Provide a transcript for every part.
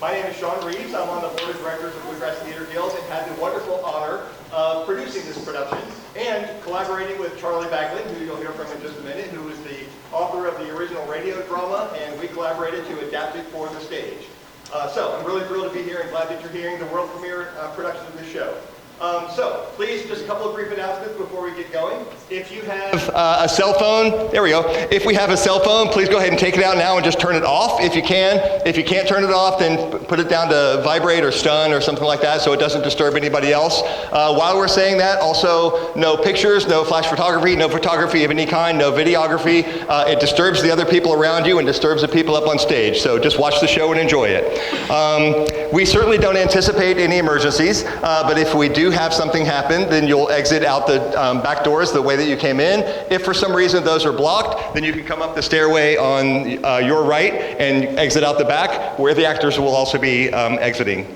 My name is Sean Reeves. I'm on the board of directors of Bluegrass Theater Guild and had the wonderful honor of producing this production and collaborating with Charlie Baglan, who you'll hear from in just a minute, who was the author of the original radio drama, and we collaborated to adapt it for the stage. So I'm really thrilled to be here and glad that you're hearing the world premiere production of this show. So please, just a couple of brief announcements before we get going. If you have a cell phone, there we go. If we have a cell phone, please go ahead and take it out now and just turn it off if you can. If you can't turn it off, then put it down to vibrate or stun or something like that so it doesn't disturb anybody else. While we're saying that, also no pictures, no flash photography, no photography of any kind, no videography. It disturbs the other people around you and disturbs the people up on stage. So just watch the show and enjoy it. We certainly don't anticipate any emergencies, but if we do have something happen, then you'll exit out the back doors the way that you came in. If for some reason those are blocked, then you can come up the stairway on your right and exit out the back, where the actors will also be exiting.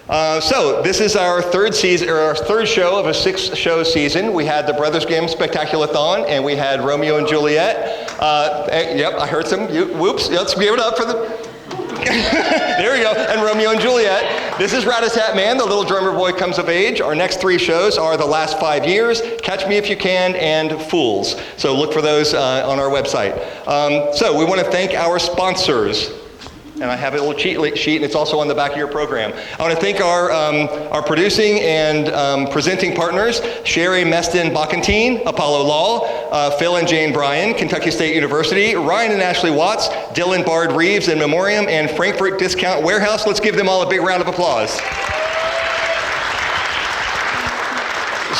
So this is our third season, or our third show of a 6-show season. We had the Brothers Grimm Spectaculathon, and we had Romeo and Juliet. Yep, I heard some whoops. Let's give it up for the. There we go, and Romeo and Juliet. This is Ratatat Man, the little drummer boy comes of age. Our next 3 shows are The Last 5 Years, Catch Me If You Can, and Fools. So look for those on our website. So we want to thank our sponsors. And I have a little cheat sheet, and it's also on the back of your program. I want to thank our producing and presenting partners, Sherry Meston Bacantine, Apollo Law, Phil and Jane Bryan, Kentucky State University, Ryan and Ashley Watts, Dylan Bard Reeves in Memoriam, and Frankfurt Discount Warehouse. Let's give them all a big round of applause.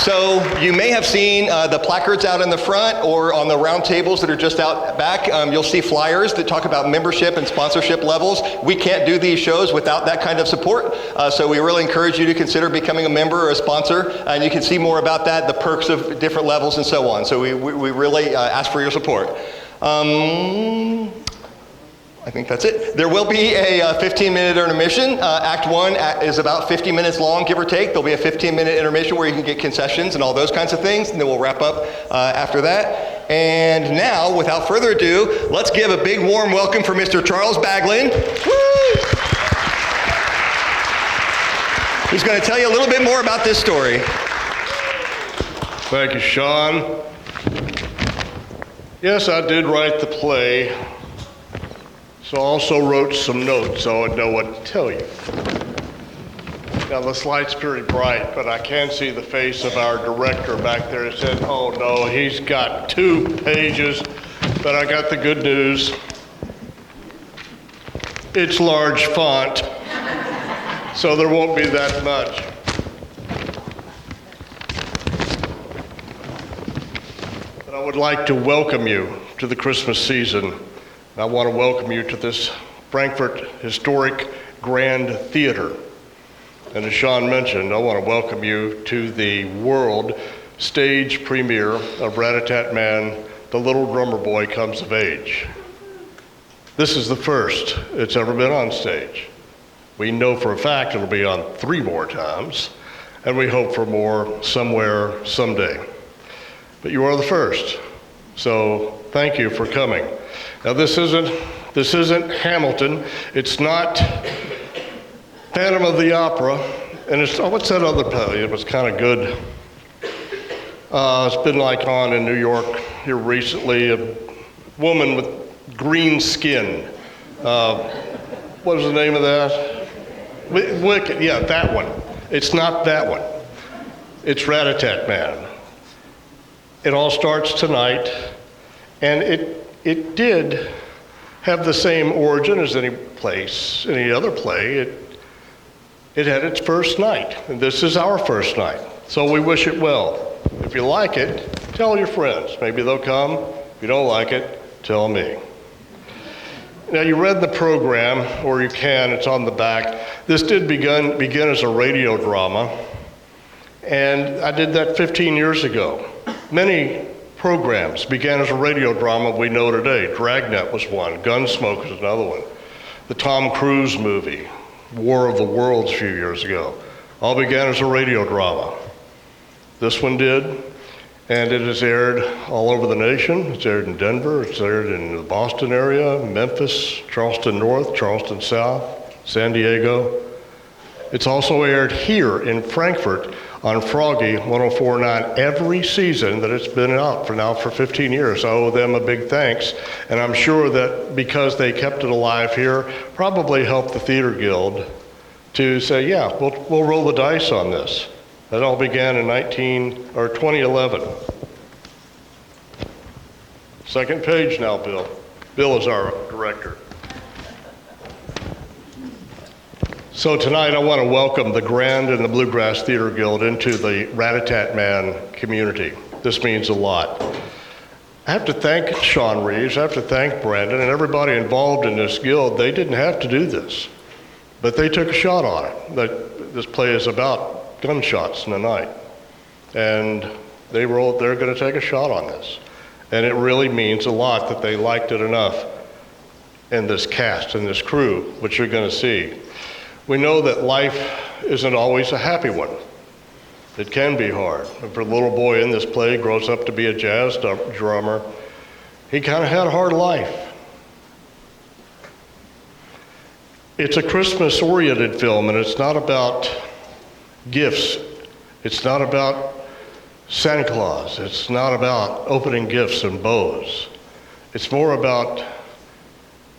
So you may have seen the placards out in the front or on the round tables that are just out back. You'll see flyers that talk about membership and sponsorship levels. We can't do these shows without that kind of support. So we really encourage you to consider becoming a member or a sponsor. And you can see more about that, the perks of different levels and so on. So we really ask for your support. I think that's it. There will be a 15-minute intermission. Act 1 is about 50 minutes long, give or take. There'll be a 15-minute intermission where you can get concessions and all those kinds of things, and then we'll wrap up after that. And now, without further ado, let's give a big warm welcome for Mr. Charles Baglan. Woo! Who's going to tell you a little bit more about this story. Thank you, Sean. Yes, I did write the play. So I also wrote some notes so I would know what to tell you. Now this light's pretty bright, but I can see the face of our director back there. It said, oh no, he's got 2 pages, but I got the good news. It's large font, so there won't be that much. But I would like to welcome you to the Christmas season. I want to welcome you to this Frankfurt Historic Grand Theater. And as Sean mentioned, I want to welcome you to the world stage premiere of Ratatat Man, The Little Drummer Boy Comes of Age. This is the first it's ever been on stage. We know for a fact it'll be on 3 more times, and we hope for more somewhere, someday. But you are the first, so thank you for coming. Now this isn't Hamilton, it's not Phantom of the Opera, and it's, oh, what's that other play? It was kind of good. It's been like on in New York here recently, a woman with green skin. What was the name of that? Wicked, yeah, that one. It's not that one. It's Ratatat Man. It all starts tonight, and it did have the same origin as any other play. It had its first night, and this is our first night. So we wish it well. If you like it, tell your friends. Maybe they'll come. If you don't like it, tell me. Now you read the program, or you can, it's on the back. This did begin as a radio drama, and I did that 15 years ago. Many programs began as a radio drama we know today. Dragnet was one, Gunsmoke is another one. The Tom Cruise movie, War of the Worlds a few years ago, all began as a radio drama. This one did, and it has aired all over the nation. It's aired in Denver, it's aired in the Boston area, Memphis, Charleston North, Charleston South. San Diego. It's also aired here in Frankfurt on Froggy 104.9 every season that it's been out for 15 years. I owe them a big thanks, and I'm sure that because they kept it alive here, probably helped the Theater Guild to say, yeah, we'll roll the dice on this. That all began in 2011. Second page now, Bill. Bill is our director. So tonight I want to welcome the Grand and the Bluegrass Theater Guild into the Ratatat Man community. This means a lot. I have to thank Sean Reeves, I have to thank Brandon and everybody involved in this guild. They didn't have to do this, but they took a shot on it. That this play is about gunshots in the night. And they're going to take a shot on this. And it really means a lot that they liked it enough in this cast and this crew, which you're going to see. We know that life isn't always a happy one. It can be hard. If a little boy in this play grows up to be a jazz drummer, he kind of had a hard life. It's a Christmas-oriented film, and it's not about gifts. It's not about Santa Claus. It's not about opening gifts and bows. It's more about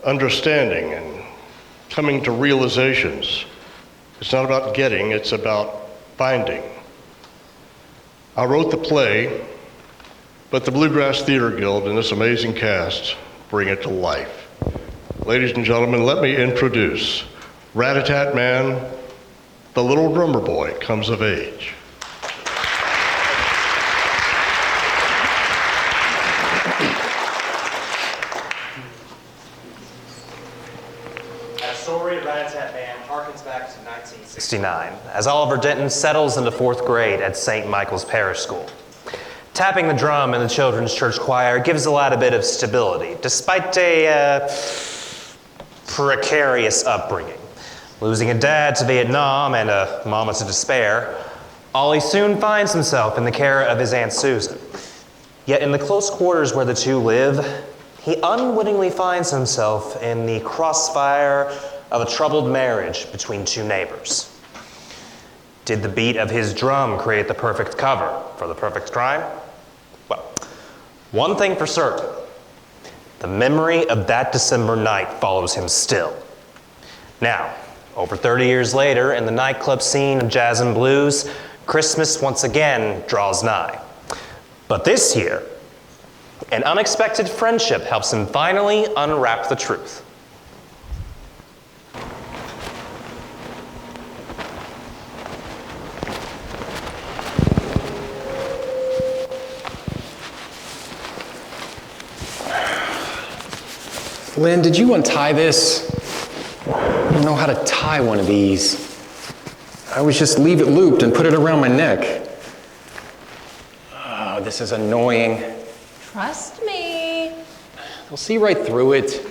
understanding and coming to realizations. It's not about getting, it's about finding. I wrote the play, but the Bluegrass Theater Guild and this amazing cast bring it to life. Ladies and gentlemen, let me introduce Ratatat Man, the little drummer boy comes of age. Back to 1969, as Oliver Denton settles into 4th grade at St. Michael's Parish School. Tapping the drum in the children's church choir gives the lad a bit of stability, despite a precarious upbringing. Losing a dad to Vietnam and a mama to despair, Ollie soon finds himself in the care of his Aunt Susan. Yet in the close quarters where the two live, he unwittingly finds himself in the crossfire of a troubled marriage between two neighbors. Did the beat of his drum create the perfect cover for the perfect crime? Well, one thing for certain, the memory of that December night follows him still. Now, over 30 years later, in the nightclub scene of jazz and blues, Christmas once again draws nigh. But this year, an unexpected friendship helps him finally unwrap the truth. Lynn, did you untie this? I don't know how to tie one of these. I always just leave it looped and put it around my neck. Oh, this is annoying. Trust me. They'll see right through it.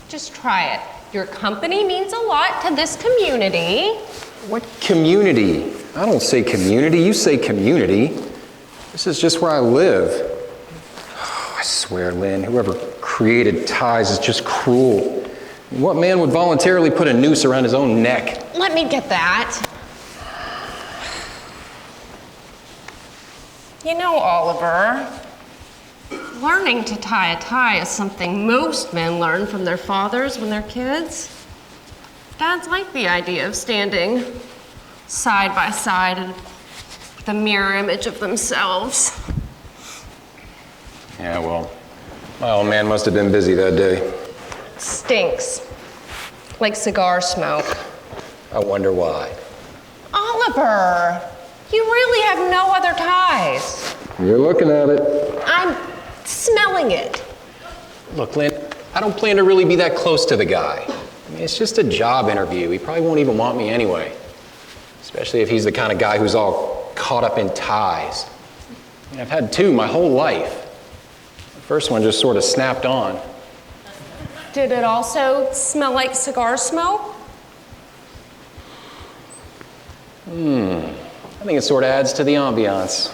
Just try it. Your company means a lot to this community. What community? I don't say community, you say community. This is just where I live. Oh, I swear, Lynn, whoever created ties is just cruel. What man would voluntarily put a noose around his own neck? Let me get that. You know, Oliver, learning to tie a tie is something most men learn from their fathers when they're kids. Dads like the idea of standing side by side with a mirror image of themselves. Yeah, well, my old man must have been busy that day. Stinks. Like cigar smoke. I wonder why. Oliver, you really have no other ties. You're looking at it. I'm smelling it. Look, Lynn, I don't plan to really be that close to the guy. I mean, it's just a job interview. He probably won't even want me anyway. Especially if he's the kind of guy who's all caught up in ties. I mean, I've had two my whole life. The first one just sort of snapped on. Did it also smell like cigar smoke? I think it sort of adds to the ambiance.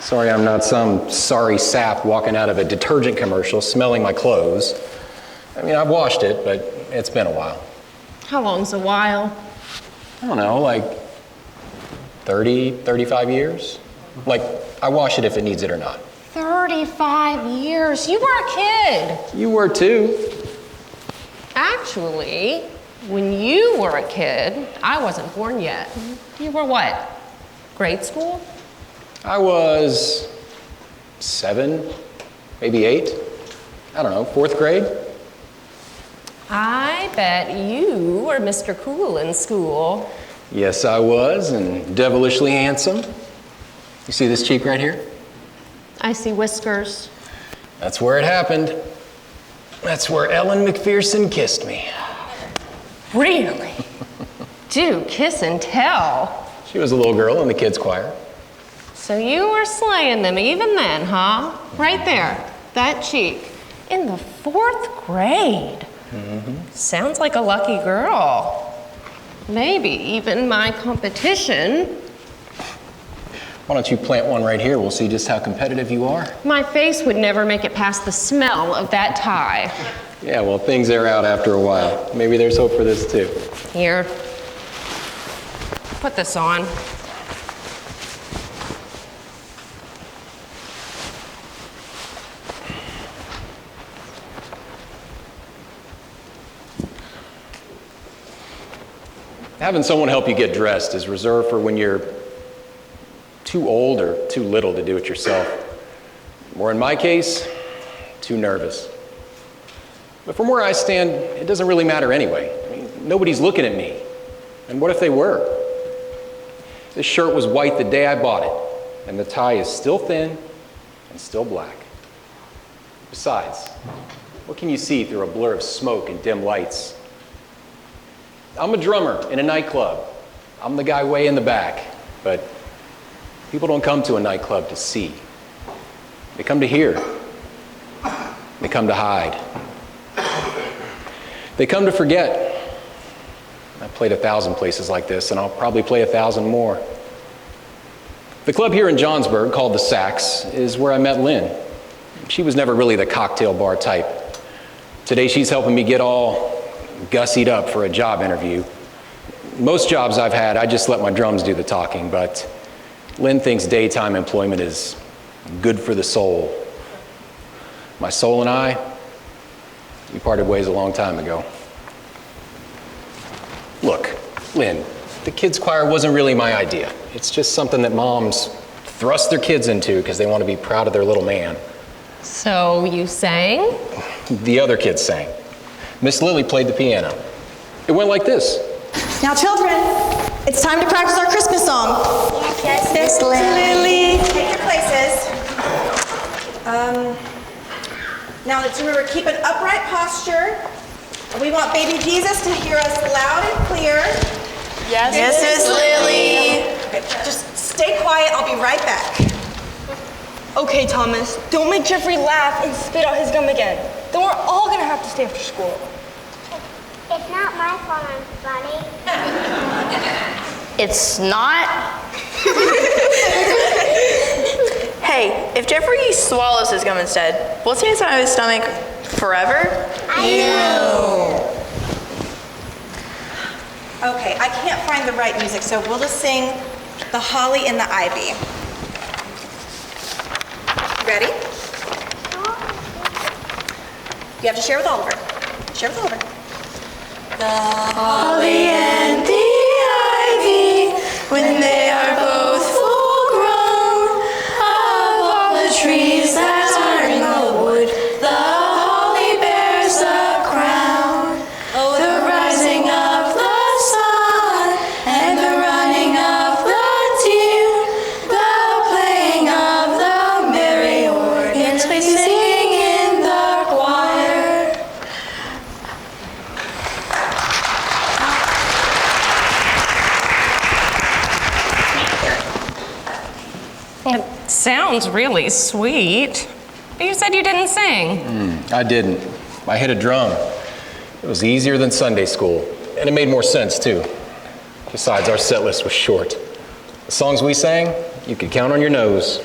Sorry I'm not some sorry sap walking out of a detergent commercial smelling my clothes. I mean, I've washed it, but it's been a while. How long's a while? I don't know, like 30, 35 years? Like, I wash it if it needs it or not. 35 years. You were a kid. You were too. Actually, when you were a kid, I wasn't born yet. You were what? Grade school? I was 7, maybe 8. I don't know, 4th grade? I bet you were Mr. Cool in school. Yes, I was, and devilishly handsome. You see this cheek right here? I see whiskers. That's where it happened. That's where Ellen McPherson kissed me. Really? Do kiss and tell. She was a little girl in the kids' choir. So you were slaying them even then, huh? Right there, that cheek. In the 4th grade. Sounds like a lucky girl. Maybe even my competition. Why don't you plant one right here? We'll see just how competitive you are. My face would never make it past the smell of that tie. Yeah, well, things air out after a while. Maybe there's hope for this too. Here. Put this on. Having someone help you get dressed is reserved for when you're too old or too little to do it yourself. Or in my case, too nervous. But from where I stand, it doesn't really matter anyway. I mean, nobody's looking at me. And what if they were? This shirt was white the day I bought it, and the tie is still thin and still black. Besides, what can you see through a blur of smoke and dim lights? I'm a drummer in a nightclub. I'm the guy way in the back, but people don't come to a nightclub to see. They come to hear. They come to hide. They come to forget. I've played 1,000 places like this, and I'll probably play 1,000 more. The club here in Johnsburg, called the Sacks, is where I met Lynn. She was never really the cocktail bar type. Today she's helping me get all gussied up for a job interview. Most jobs I've had, I just let my drums do the talking, but Lynn thinks daytime employment is good for the soul. My soul and I, we parted ways a long time ago. Look, Lynn, the kids' choir wasn't really my idea. It's just something that moms thrust their kids into because they want to be proud of their little man. So you sang? The other kids sang. Miss Lily played the piano. It went like this. Now, children, it's time to practice our Christmas song. Yes, Miss Lily. Take your places. Now let's remember, keep an upright posture. We want baby Jesus to hear us loud and clear. Yes, Miss Lily. Okay, just stay quiet. I'll be right back. Okay, Thomas, don't make Jeffrey laugh and spit out his gum again. Then we're all gonna have to stay after school. It's not my fault I'm funny. It's not? Hey, if Jeffrey swallows his gum instead, will it stay inside of his stomach forever? Okay, I can't find the right music, so we'll just sing The Holly and the Ivy. Ready? You have to share with Oliver. Share with Oliver. The holly and the ivy, when they are both full grown, of all the trees that are in the wood, the holly bears the crown. Oh, the rising of the sun, and the running of the deer, the playing of the merry organs, singing in the choir. It sounds really sweet. But you said you didn't sing. I didn't. I hit a drum. It was easier than Sunday school, and it made more sense too. Besides, our set list was short. The songs we sang, you could count on your nose.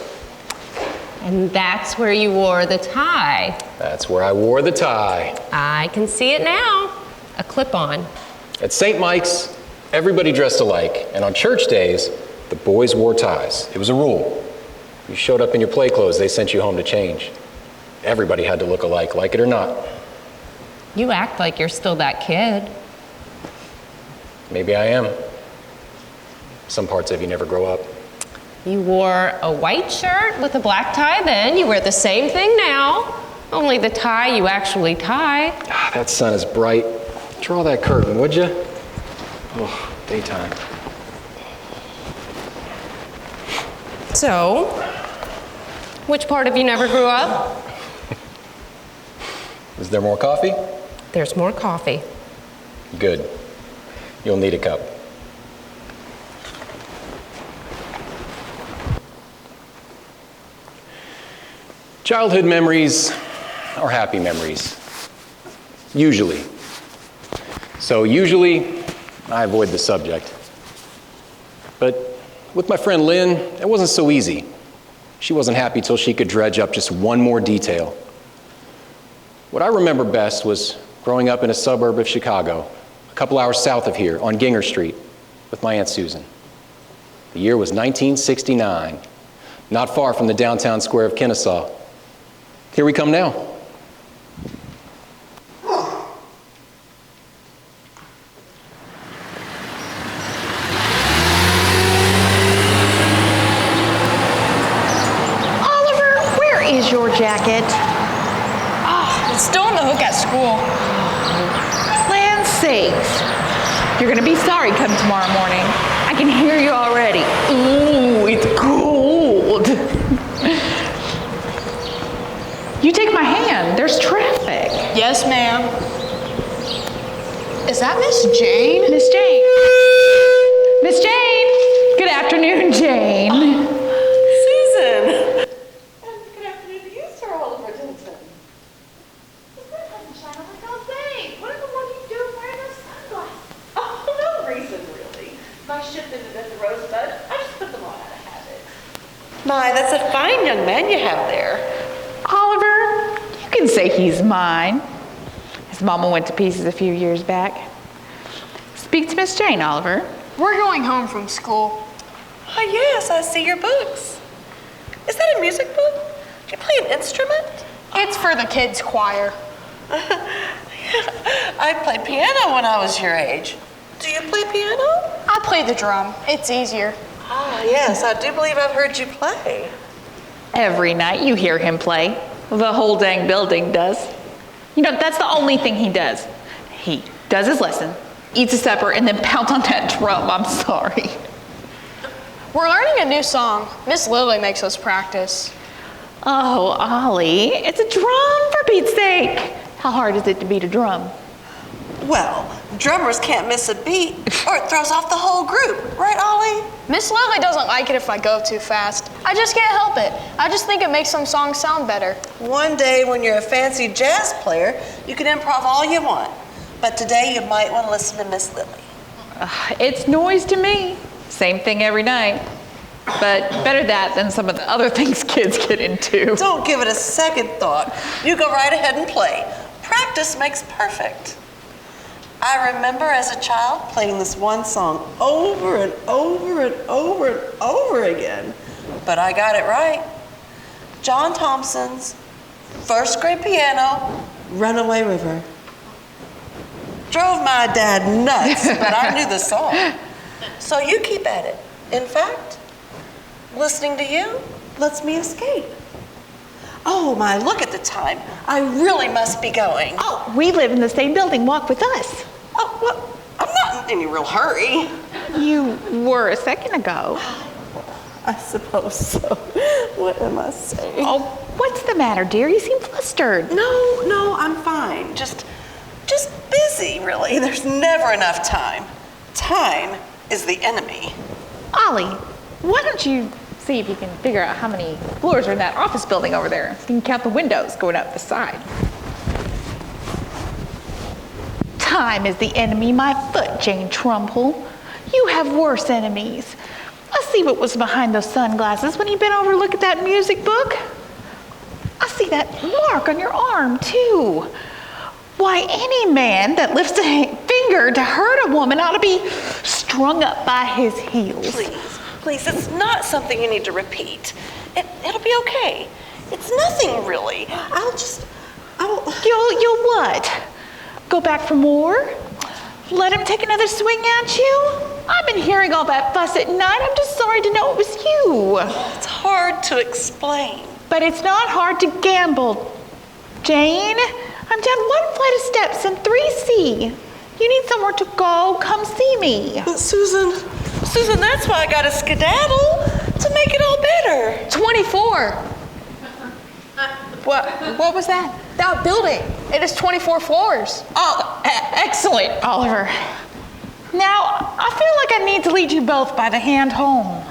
And that's where you wore the tie. That's where I wore the tie. I can see it now. A clip-on. At St. Mike's, everybody dressed alike, and on church days, the boys wore ties. It was a rule. You showed up in your play clothes, they sent you home to change. Everybody had to look alike, like it or not. You act like you're still that kid. Maybe I am. Some parts of you never grow up. You wore a white shirt with a black tie then. You wear the same thing now. Only the tie you actually tie. Ah, that sun is bright. Draw that curtain, would you? Oh, daytime. So, which part of you never grew up? Is there more coffee? There's more coffee. Good. You'll need a cup. Childhood memories are happy memories. Usually. So usually, I avoid the subject. But with my friend Lynn, it wasn't so easy. She wasn't happy till she could dredge up just one more detail. What I remember best was growing up in a suburb of Chicago, a couple hours south of here on Ginger Street, with my Aunt Susan. The year was 1969, not far from the downtown square of Kennesaw. Here we come now. Oliver, where is your jacket? It's still in the hook at school. Land's sakes. You're gonna be sorry come tomorrow morning. I can hear you already. Ooh, it's cold. You take my hand, there's traffic. Yes, ma'am. Is that Miss Jane? Miss Jane. Miss Jane. Good afternoon, Jane. Susan. And good afternoon to you, Sir Oliver Denton. The sun doesn't shine like all day. What in the world are you doing wearing those sunglasses? Oh, no reason, really. My ship ended at the Rosebud. I just put them on out of habit. My, that's a fine young man you have there. Oliver, you can say he's mine. His mama went to pieces a few years back. Speak to Miss Jane, Oliver. We're going home from school. Oh, yes, I see your books. Is that a music book? Do you play an instrument? It's for the kids' choir. I played piano when I was your age. Do you play piano? I play the drum. It's easier. Ah, yes, I do believe I've heard you play. Every night you hear him play. The whole dang building does. You know, that's the only thing he does. He does his lesson, eats his supper, and then pounds on that drum. I'm sorry. We're learning a new song. Miss Lily makes us practice. Oh, Ollie, it's a drum for Pete's sake. How hard is it to beat a drum? Well, drummers can't miss a beat or it throws off the whole group. Right, Ollie? Miss Lily doesn't like it if I go too fast. I just can't help it. I just think it makes some songs sound better. One day when you're a fancy jazz player, you can improv all you want. But today you might want to listen to Miss Lily. It's noise to me. Same thing every night. But better that than some of the other things kids get into. Don't give it a second thought. You go right ahead and play. Practice makes perfect. I remember as a child playing this one song over and over and over and over again. But I got it right. John Thompson's first grade piano, Runaway River. Drove my dad nuts, but I knew the song. So you keep at it. In fact, listening to you lets me escape. Oh my, look at the time. I really must be going. Oh, we live in the same building. Walk with us. Oh, well, I'm not in any real hurry. You were a second ago. I suppose so. What am I saying? Oh, what's the matter, dear? You seem flustered. No, I'm fine. Just busy, really. There's never enough time. Time is the enemy. Ollie, why don't you see if you can figure out how many floors are in that office building over there? You can count the windows going up the side. Time is the enemy, my foot, Jane Trumbull. You have worse enemies. I see what was behind those sunglasses when you bent over to look at that music book. I see that mark on your arm, too. Why, any man that lifts a finger to hurt a woman ought to be strung up by his heels. Please, it's not something you need to repeat. It'll be okay. It's nothing really. You'll what? Go back for more? Let him take another swing at you? I've been hearing all that fuss at night. I'm just sorry to know it was you. It's hard to explain. But it's not hard to gamble, Jane. I'm down 1 flight of steps in 3C. You need somewhere to go, come see me. But Susan, that's why I got a skedaddle, to make it all better. 24. What was that? That building. It is 24 floors. Oh, excellent, Oliver. Now, I feel like I need to lead you both by the hand home.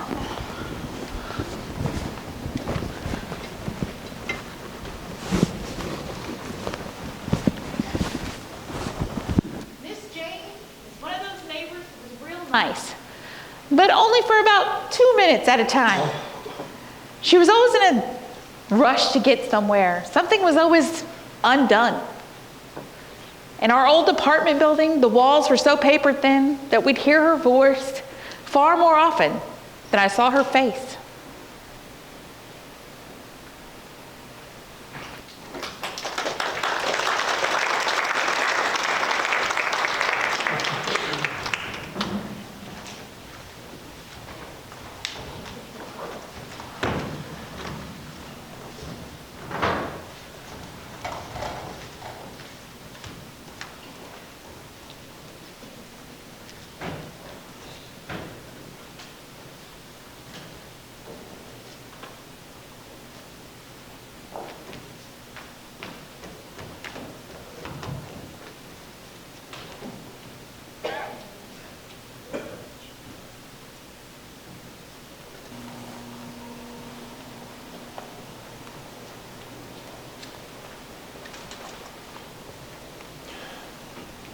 Miss Jane is one of those neighbors who was real nice, but only for about 2 minutes at a time. She was always in a rush to get somewhere. Something was always undone. In our old apartment building, the walls were so paper thin that we'd hear her voice far more often than I saw her face.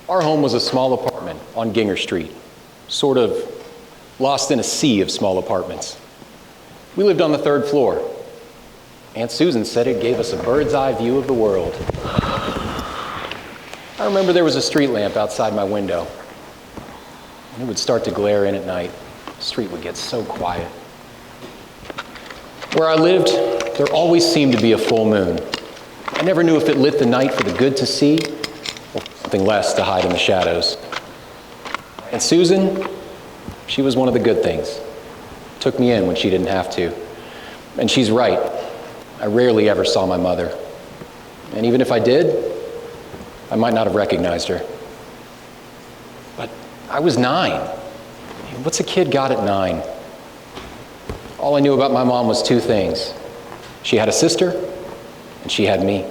Our home was a small apartment on Ginger Street, sort of lost in a sea of small apartments. We lived on the 3rd floor. Aunt Susan said it gave us a bird's eye view of the world. I remember there was a street lamp outside my window. And it would start to glare in at night. The street would get so quiet. Where I lived, there always seemed to be a full moon. I never knew if it lit the night for the good to see or something less to hide in the shadows. And Susan, she was one of the good things. Took me in when she didn't have to. And she's right. I rarely ever saw my mother. And even if I did, I might not have recognized her. But I was 9. What's a kid got at 9? All I knew about my mom was 2 things. She had a sister, and she had me.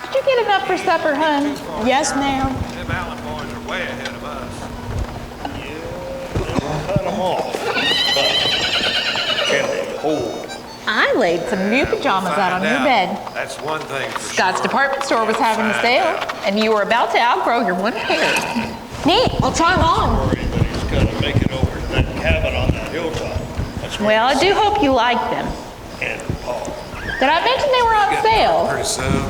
Did you get enough for supper, hon? Yes, ma'am. Them Allen boys are way ahead of us. Cut them off. But can they hold? I laid some new pajamas out on your bed. That's one thing for Scott's sure. department store was having a sale, and you were about to outgrow your one pair. Neat, I'll try them on. Worry, but he's got to make it over to that cabin on that hilltop. That's where Well, I do hope you like them. and Paul. Did I mention they were on sale? Pretty soon.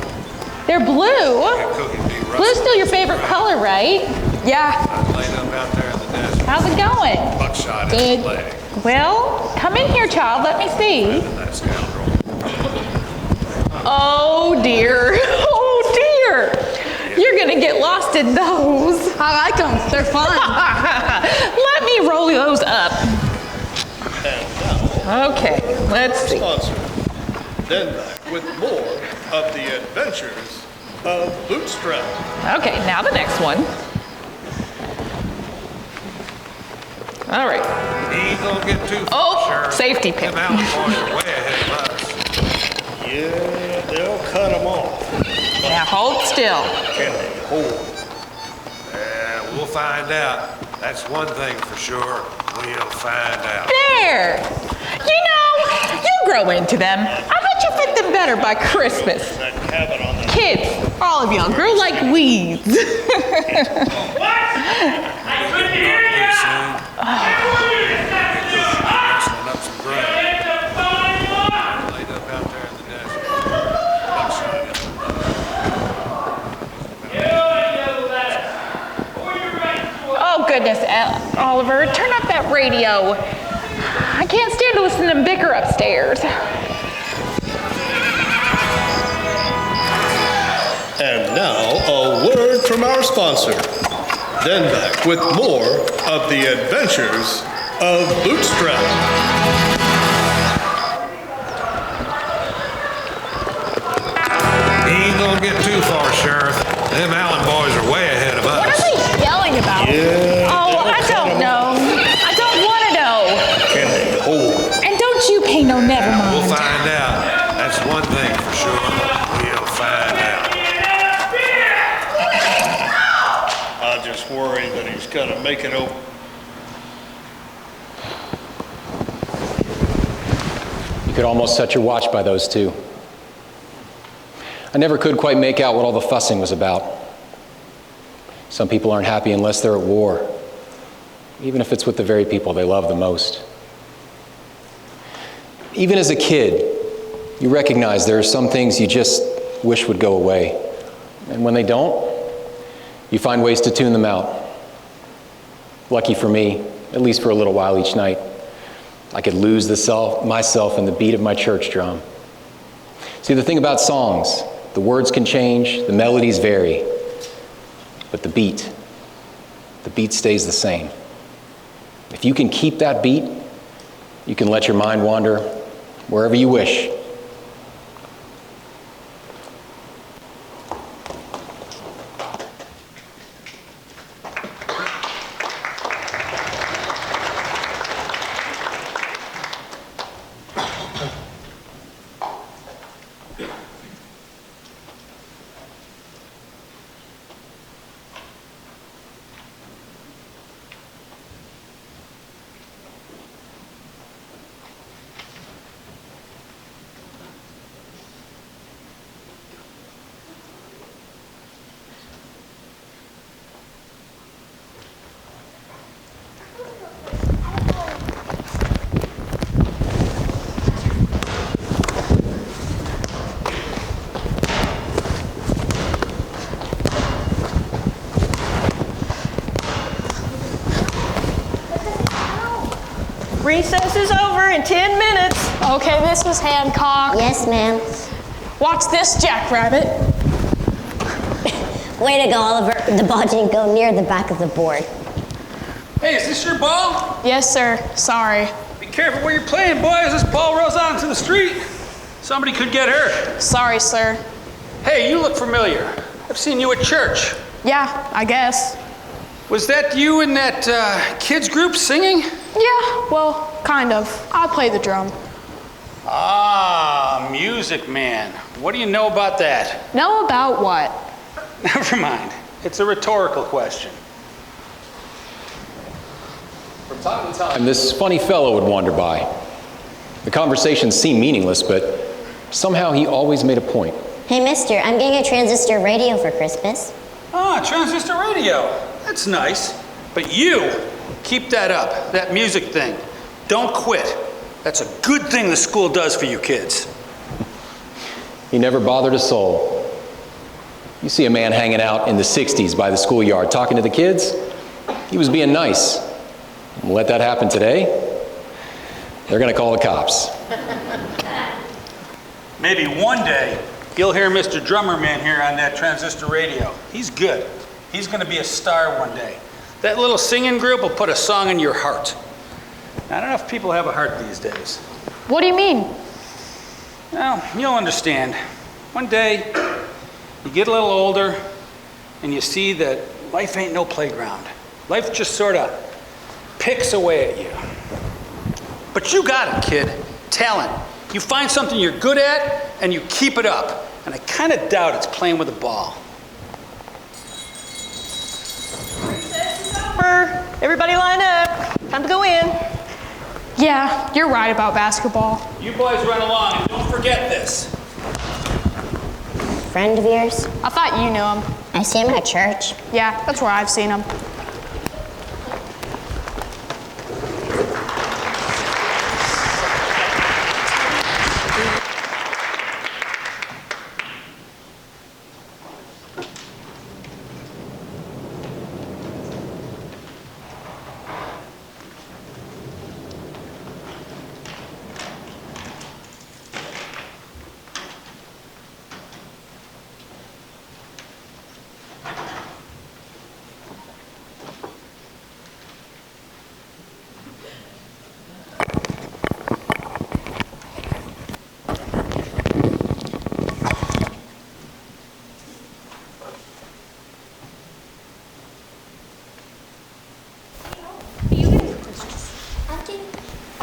They're blue. That cookie be rusty. Blue's still your favorite color, right? Yeah. I laid up out there in the desert. How's it going? Buckshot in Good. his leg. Well, come in here, child. Let me see. And that scoundrel. Oh, dear. Oh, dear. You're going to get lost in those. I like them. They're fun. Let me roll those up. And now, Okay, let's see. sponsor, Denver, with more of the adventures of Bootstrap. Okay, now the next one. All right. He ain't gonna get too far, Oh, Sheriff. safety pin. Them Allen boys are way ahead of us. Yeah, they'll cut them off. Now hold still. Can they hold? Yeah, we'll find out. That's one thing for sure. We'll find out. There. You know, you grow into them. I bet you fit them better by Christmas. That cabin on that Kids, all of y'all grow like weeds. Rustling up some ground. Oh, goodness, Oliver, turn up that radio. I can't stand to listen to them bicker upstairs. And now, a word from our sponsor. Then back with more of the adventures of Bootstrap. He ain't gonna get too far, Sheriff. Them Allen boys are way ahead of us. What are they yelling about? Yeah. Oh, I don't know. I don't want to know. Can they hold? And don't you pay no never mind. We'll find out. That's one thing for sure. We'll find out. I just worry that he's gonna make it over. You could almost set your watch by those two. I never could quite make out what all the fussing was about. Some people aren't happy unless they're at war, even if it's with the very people they love the most. Even as a kid, you recognize there are some things you just wish would go away. And when they don't, you find ways to tune them out. Lucky for me, at least for a little while each night, I could lose myself in the beat of my church drum. See, the thing about songs, the words can change, the melodies vary, but the beat stays the same. If you can keep that beat, you can let your mind wander wherever you wish. Recess is over in 10 minutes. Okay, Mrs. Hancock. Yes, ma'am. Watch this, Jackrabbit. Way to go, Oliver. The ball didn't go near the back of the board. Hey, is this your ball? Yes, sir. Sorry. Be careful where you're playing, boys. This ball rolls out into the street. Somebody could get hurt. Sorry, sir. Hey, you look familiar. I've seen you at church. Yeah, I guess. Was that you in that kids group singing? Yeah, well, kind of. I play the drum. Ah, Music Man. What do you know about that? Know about what? Never mind. It's a rhetorical question. From time to time, this funny fellow would wander by. The conversations seemed meaningless, but somehow he always made a point. Hey, mister, I'm getting a transistor radio for Christmas. Ah, transistor radio. That's nice. But you, keep that up, that music thing. Don't quit. That's a good thing the school does for you kids. He never bothered a soul. You see a man hanging out in the 60s by the schoolyard talking to the kids, he was being nice. Let that happen today, they're going to call the cops. Maybe one day you'll hear Mr. Drummer Man here on that transistor radio. He's good. He's going to be a star one day. That little singing group will put a song in your heart. Not enough people have a heart these days. What do you mean? Well, you'll understand. One day, you get a little older, and you see that life ain't no playground. Life just sort of picks away at you. But you got it, kid. Talent. You find something you're good at, and you keep it up. And I kind of doubt it's playing with a ball. Everybody line up. Time to go in. Yeah, you're right about basketball. You boys run along, and don't forget this. Friend of yours? I thought you knew him. I see him at church. Yeah, that's where I've seen him.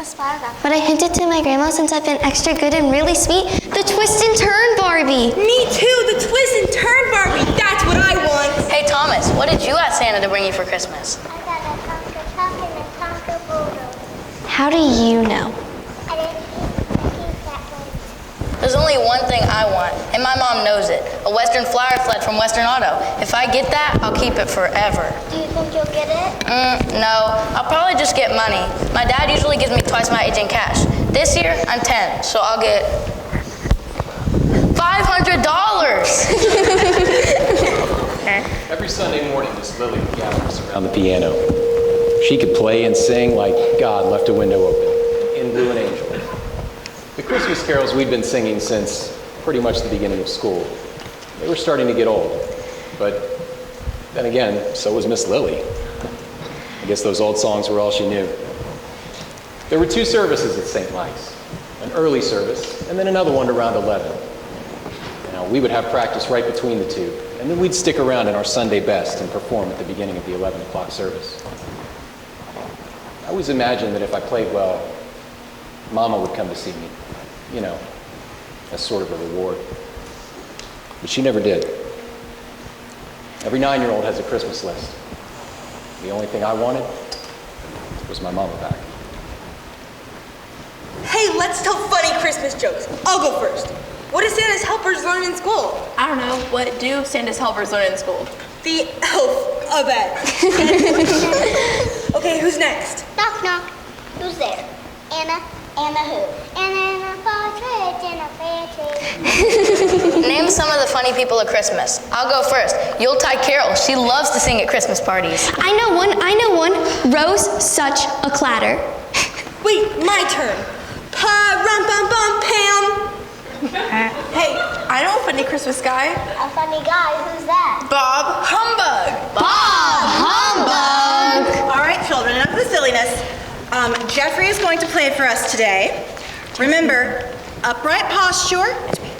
asparagus. But I hinted to my grandma since I've been extra good and really sweet. The twist and turn Barbie. Me too, the twist and turn Barbie. That's what I want. Hey, Thomas, what did you ask Santa to bring you for Christmas? I got a Tonka Tuck and a Tonka Bulldog. How do you know? I didn't eat that one. There's only one thing I want, and my mom knows it. A Western Flower sled from Western Auto. If I get that, I'll keep it forever. Do you think you'll get it? No, I'll probably just get money. My dad usually gives me twice my age in cash. This year, I'm 10, so I'll get $500. Every Sunday morning, Miss Lily gathers around the piano. She could play and sing like God left a window open, in Blue an Angel. The Christmas carols we'd been singing since pretty much the beginning of school. They were starting to get old, but then again, so was Miss Lily. I guess those old songs were all she knew. There were 2 services at St. Mike's, an early service and then another one around 11. Now, we would have practice right between the 2, and then we'd stick around in our Sunday best and perform at the beginning of the 11 o'clock service. I always imagined that if I played well, Mama would come to see me, you know, as sort of a reward. But she never did. Every 9-year-old has a Christmas list. The only thing I wanted was my mama back. Hey, let's tell funny Christmas jokes. I'll go first. What do Santa's helpers learn in school? I don't know. What do Santa's helpers learn in school? The alphabet. Okay, who's next? Knock, knock. Who's there? Anna. Anna who? Anna in a partridge in a pear tree. Name some of the funny people at Christmas. I'll go first. Yuletide Carol. She loves to sing at Christmas parties. I know one. Rose, such a clatter. Wait, my turn. Pa-rum-bum-bum-pam. Hey, I know a funny Christmas guy. A funny guy. Who's that? Bob Humbug. Bob Humbug! All right, children, enough of the silliness. Jeffrey is going to play for us today. Remember, upright posture.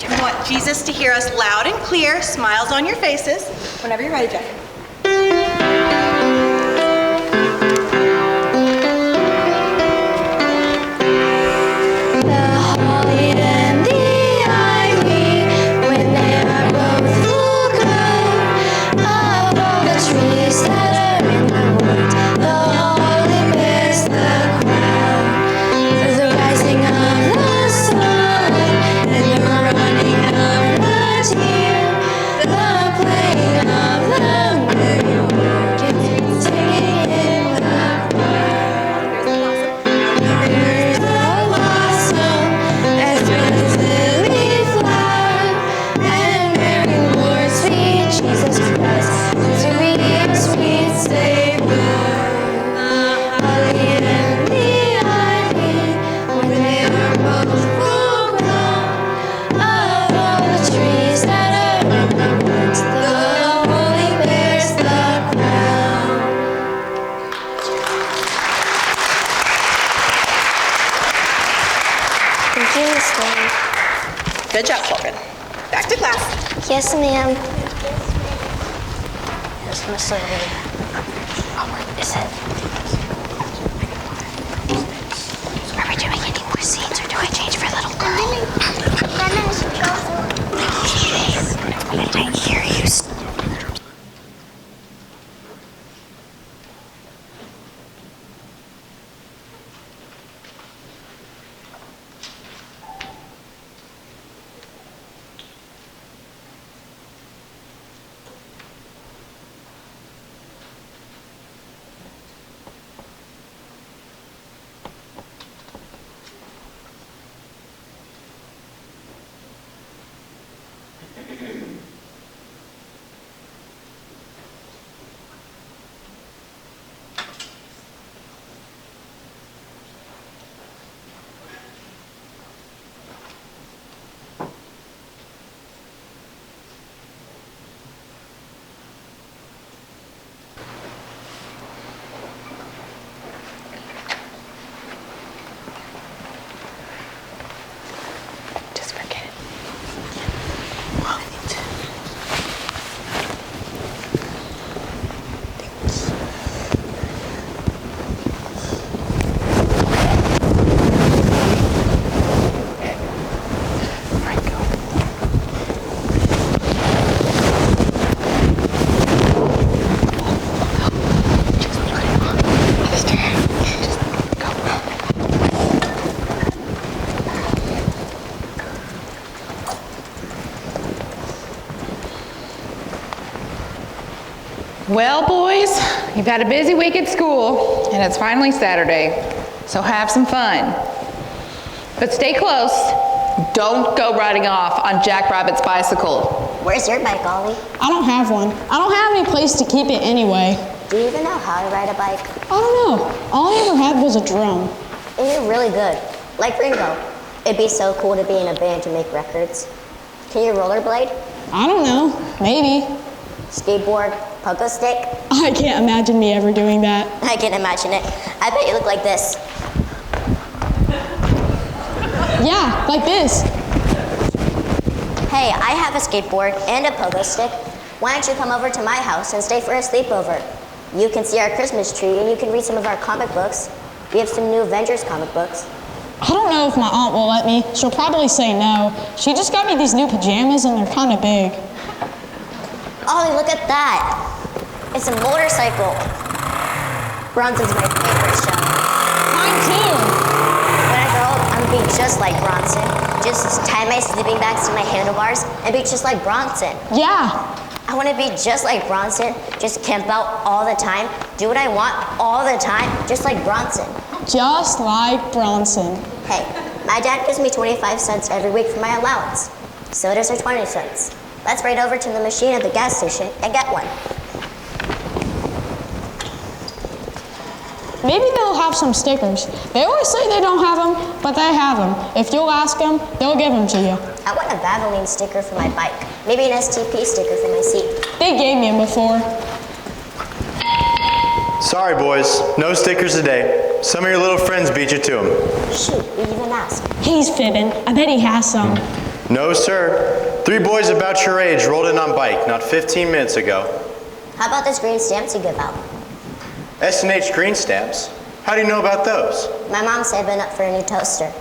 We want Jesus to hear us loud and clear, smiles on your faces. Whenever you're ready, Jeffrey. Good job, children. Back to class. Yes, ma'am. Yes, Miss Lily. Oh, wait, is it? Are we doing any more scenes, or do I change for little girl? I hear you. You've had a busy week at school, and it's finally Saturday, so have some fun. But stay close. Don't go riding off on Jack Rabbit's bicycle. Where's your bike, Ollie? I don't have one. I don't have any place to keep it anyway. Do you even know how to ride a bike? I don't know. All I ever had was a drum. And you're really good. Like Ringo. It'd be so cool to be in a band to make records. Can you rollerblade? I don't know. Maybe. Skateboard? Pogo stick? I can't imagine me ever doing that. I can imagine it. I bet you look like this. Yeah, like this. Hey, I have a skateboard and a pogo stick. Why don't you come over to my house and stay for a sleepover? You can see our Christmas tree and you can read some of our comic books. We have some new Avengers comic books. I don't know if my aunt will let me. She'll probably say no. She just got me these new pajamas and they're kind of big. Ollie, look at that. It's a motorcycle. Bronson's my favorite show. Mine too. When I grow up, I'm gonna be just like Bronson. Just tie my sleeping bags to my handlebars and be just like Bronson. Yeah. I want to be just like Bronson. Just camp out all the time. Do what I want all the time. Just like Bronson. Just like Bronson. Hey, my dad gives me 25 cents every week for my allowance. So does her 20 cents. Let's ride over to the machine at the gas station and get one. Maybe they'll have some stickers. They always say they don't have them, but they have them. If you'll ask them, they'll give them to you. I want a Baglan sticker for my bike. Maybe an STP sticker for my seat. They gave me them before. Sorry, boys. No stickers today. Some of your little friends beat you to them. Shoot, we even asked. He's fibbing. I bet he has some. No, sir. 3 boys about your age rolled in on bike not 15 minutes ago. How about those green stamps you give out? S&H green stamps? How do you know about those? My mom saving up for a new toaster.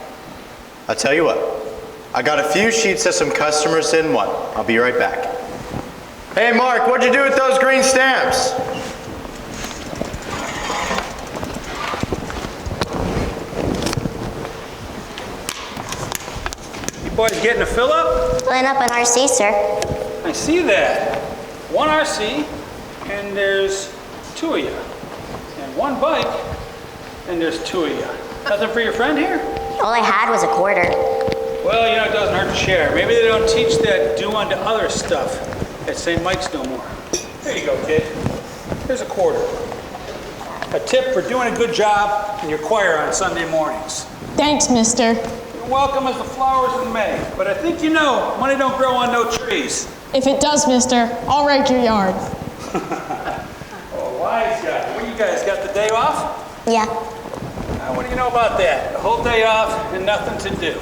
I'll tell you what. I got a few sheets that some customers didn't want. I'll be right back. Hey, Mark, what'd you do with those green stamps? You boys getting a fill up? Filling up an RC, sir. I see that. 1 RC, and there's 2 of you. And 1 bike, and there's 2 of you. Nothing for your friend here? All I had was a quarter. Well, you know, it doesn't hurt to share. Maybe they don't teach that do unto other stuff at St. Mike's no more. There you go, kid. Here's a quarter. A tip for doing a good job in your choir on Sunday mornings. Thanks, mister. You're welcome as the flowers in May. But I think you know, money don't grow on no trees. If it does, mister, I'll rake your yard. Oh, wise guy. What, you guys got the day off? Yeah. What do you know about that? A whole day off and nothing to do.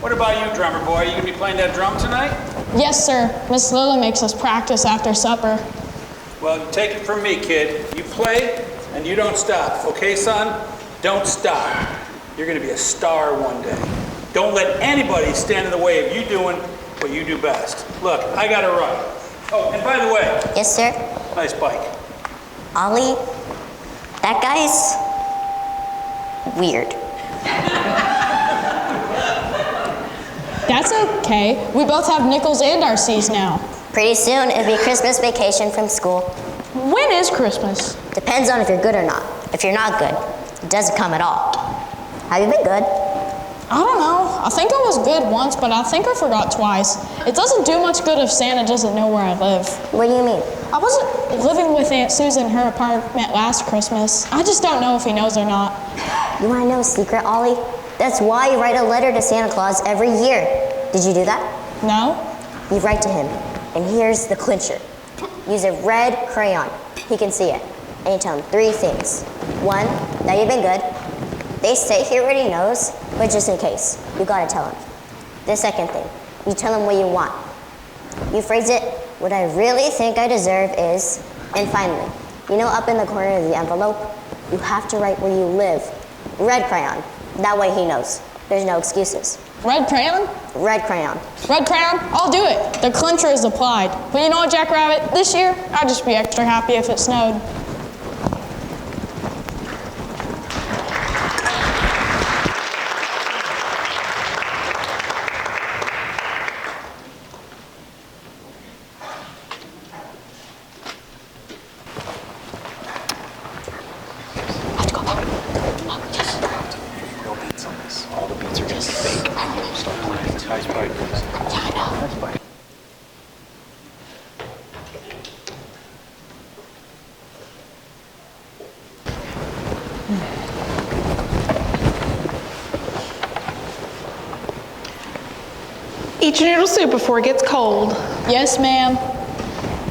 What about you, drummer boy? You gonna be playing that drum tonight? Yes, sir. Miss Lily makes us practice after supper. Well, take it from me, kid. You play and you don't stop. Okay, son? Don't stop. You're gonna be a star one day. Don't let anybody stand in the way of you doing what you do best. Look, I gotta run. Oh, and by the way. Yes, sir? Nice bike. Ollie, that guy's weird. That's okay. We both have nickels and RCs now. Pretty soon, it'll be Christmas vacation from school. When is Christmas? Depends on if you're good or not. If you're not good, it doesn't come at all. Have you been good? I don't know. I think I was good once, but I think I forgot twice. It doesn't do much good if Santa doesn't know where I live. What do you mean? I wasn't living with Aunt Susan in her apartment last Christmas. I just don't know if he knows or not. You want to know a secret, Ollie? That's why you write a letter to Santa Claus every year. Did you do that? No. You write to him, and here's the clincher. Use a red crayon. He can see it. And you tell him 3 things. 1, that you've been good. They say he already knows, but just in case, you gotta tell him. The second thing, you tell him what you want. You phrase it, what I really think I deserve is, and finally, you know up in the corner of the envelope, you have to write where you live. Red crayon. That way he knows. There's no excuses. Red crayon? Red crayon. Red crayon? I'll do it. The clincher is applied. But you know what, Jack Rabbit? This year, I'd just be extra happy if it snowed. No beats on this. All the beats are gonna be fake, and you'll start playing. Nice bite. Nice bite. Eat your noodle soup before it gets cold. Yes, ma'am.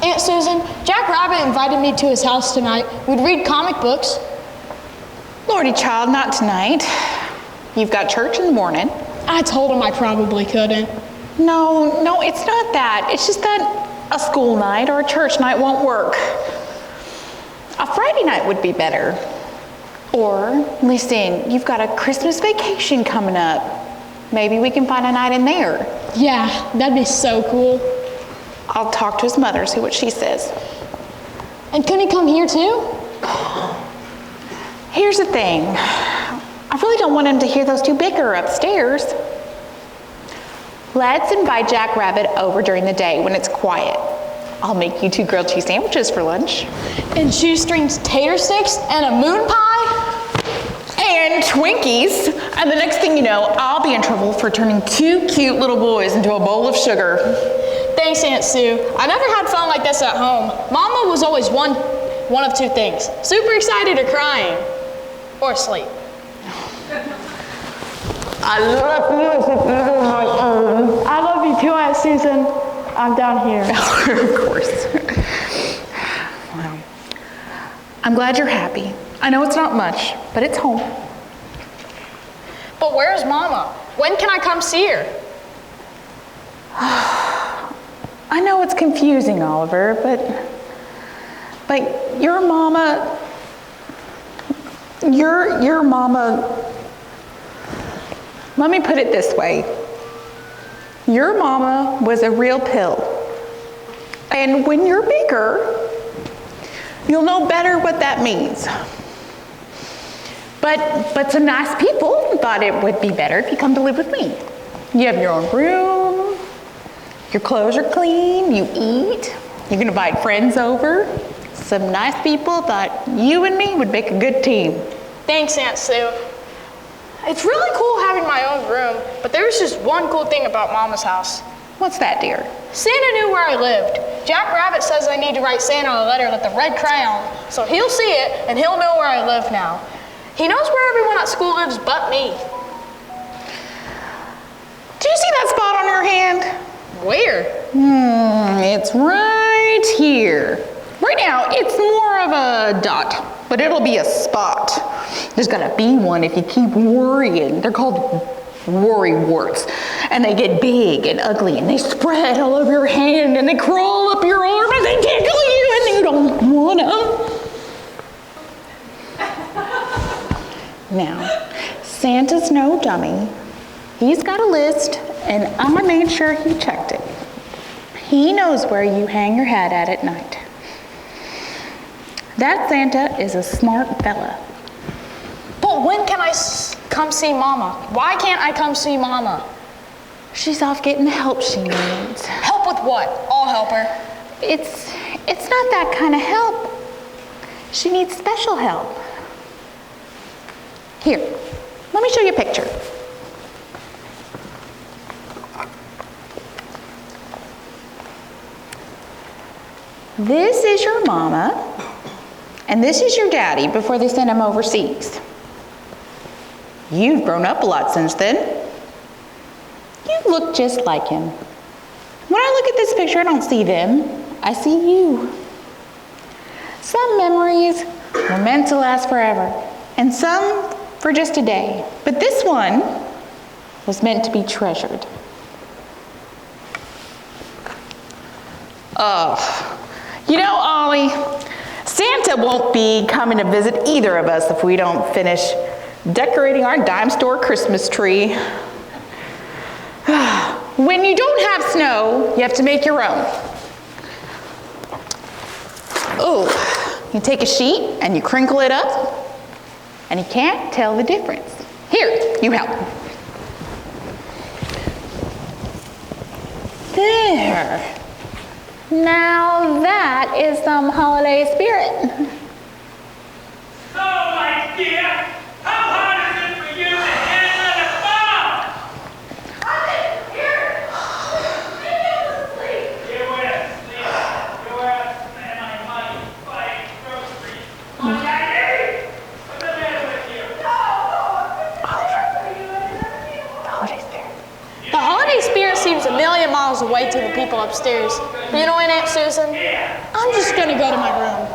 Aunt Susan, Jack Rabbit invited me to his house tonight. We'd read comic books. Lordy child, not tonight. You've got church in the morning. I told him I probably couldn't. No, it's not that. It's just that a school night or a church night won't work. A Friday night would be better. Or, listen, you've got a Christmas vacation coming up. Maybe we can find a night in there. Yeah, that'd be so cool. I'll talk to his mother, see what she says. And couldn't he come here too? Here's the thing. I really don't want him to hear those two bicker upstairs. Let's invite Jack Rabbit over during the day when it's quiet. I'll make you 2 grilled cheese sandwiches for lunch. And shoestrings, tater sticks, and a moon pie? And Twinkies. And the next thing you know, I'll be in trouble for turning 2 cute little boys into a bowl of sugar. Thanks, Aunt Sue. I never had fun like this at home. Mama was always one of 2 things. Super excited or crying. Or asleep. I love you as if you were my own. I love you too, Aunt Susan. I'm down here. Of course. Well, I'm glad you're happy. I know it's not much, but it's home. But where's Mama? When can I come see her? I know it's confusing, Oliver, but your mama, your mama, let me put it this way. Your mama was a real pill. And when you're bigger, you'll know better what that means. But some nice people thought it would be better if you come to live with me. You have your own room, your clothes are clean, you eat, you can invite friends over. Some nice people thought you and me would make a good team. Thanks, Aunt Sue. It's really cool having my own room, but there's just one cool thing about Mama's house. What's that, dear? Santa knew where I lived. Jack Rabbit says I need to write Santa a letter with a red crayon, so he'll see it and he'll know where I live now. He knows where everyone at school lives but me. Do you see that spot on your hand? Where? It's right here. Right now, it's more of a dot, but it'll be a spot. There's gonna be one if you keep worrying. They're called worry warts, and they get big and ugly, and they spread all over your hand, and they crawl up your arm, and they tickle you, and you don't want them. Now, Santa's no dummy. He's got a list, and I made sure he checked it. He knows where you hang your hat at night. That Santa is a smart fella. But when can I come see Mama? Why can't I come see Mama? She's off getting the help she needs. Help with what? I'll help her. It's not that kind of help. She needs special help. Here, let me show you a picture. This is your mama, and this is your daddy before they sent him overseas. You've grown up a lot since then. You look just like him. When I look at this picture, I don't see them. I see you. Some memories were meant to last forever, and some for just a day. But this one was meant to be treasured. Oh, you know, Ollie, Santa won't be coming to visit either of us if we don't finish decorating our dime store Christmas tree. When you don't have snow, you have to make your own. Oh, you take a sheet and you crinkle it up, and you can't tell the difference. Here, you help. There. Now that is some holiday spirit. Oh my dear to wait till the people upstairs. But you know what, Aunt Susan? I'm just gonna go to my room.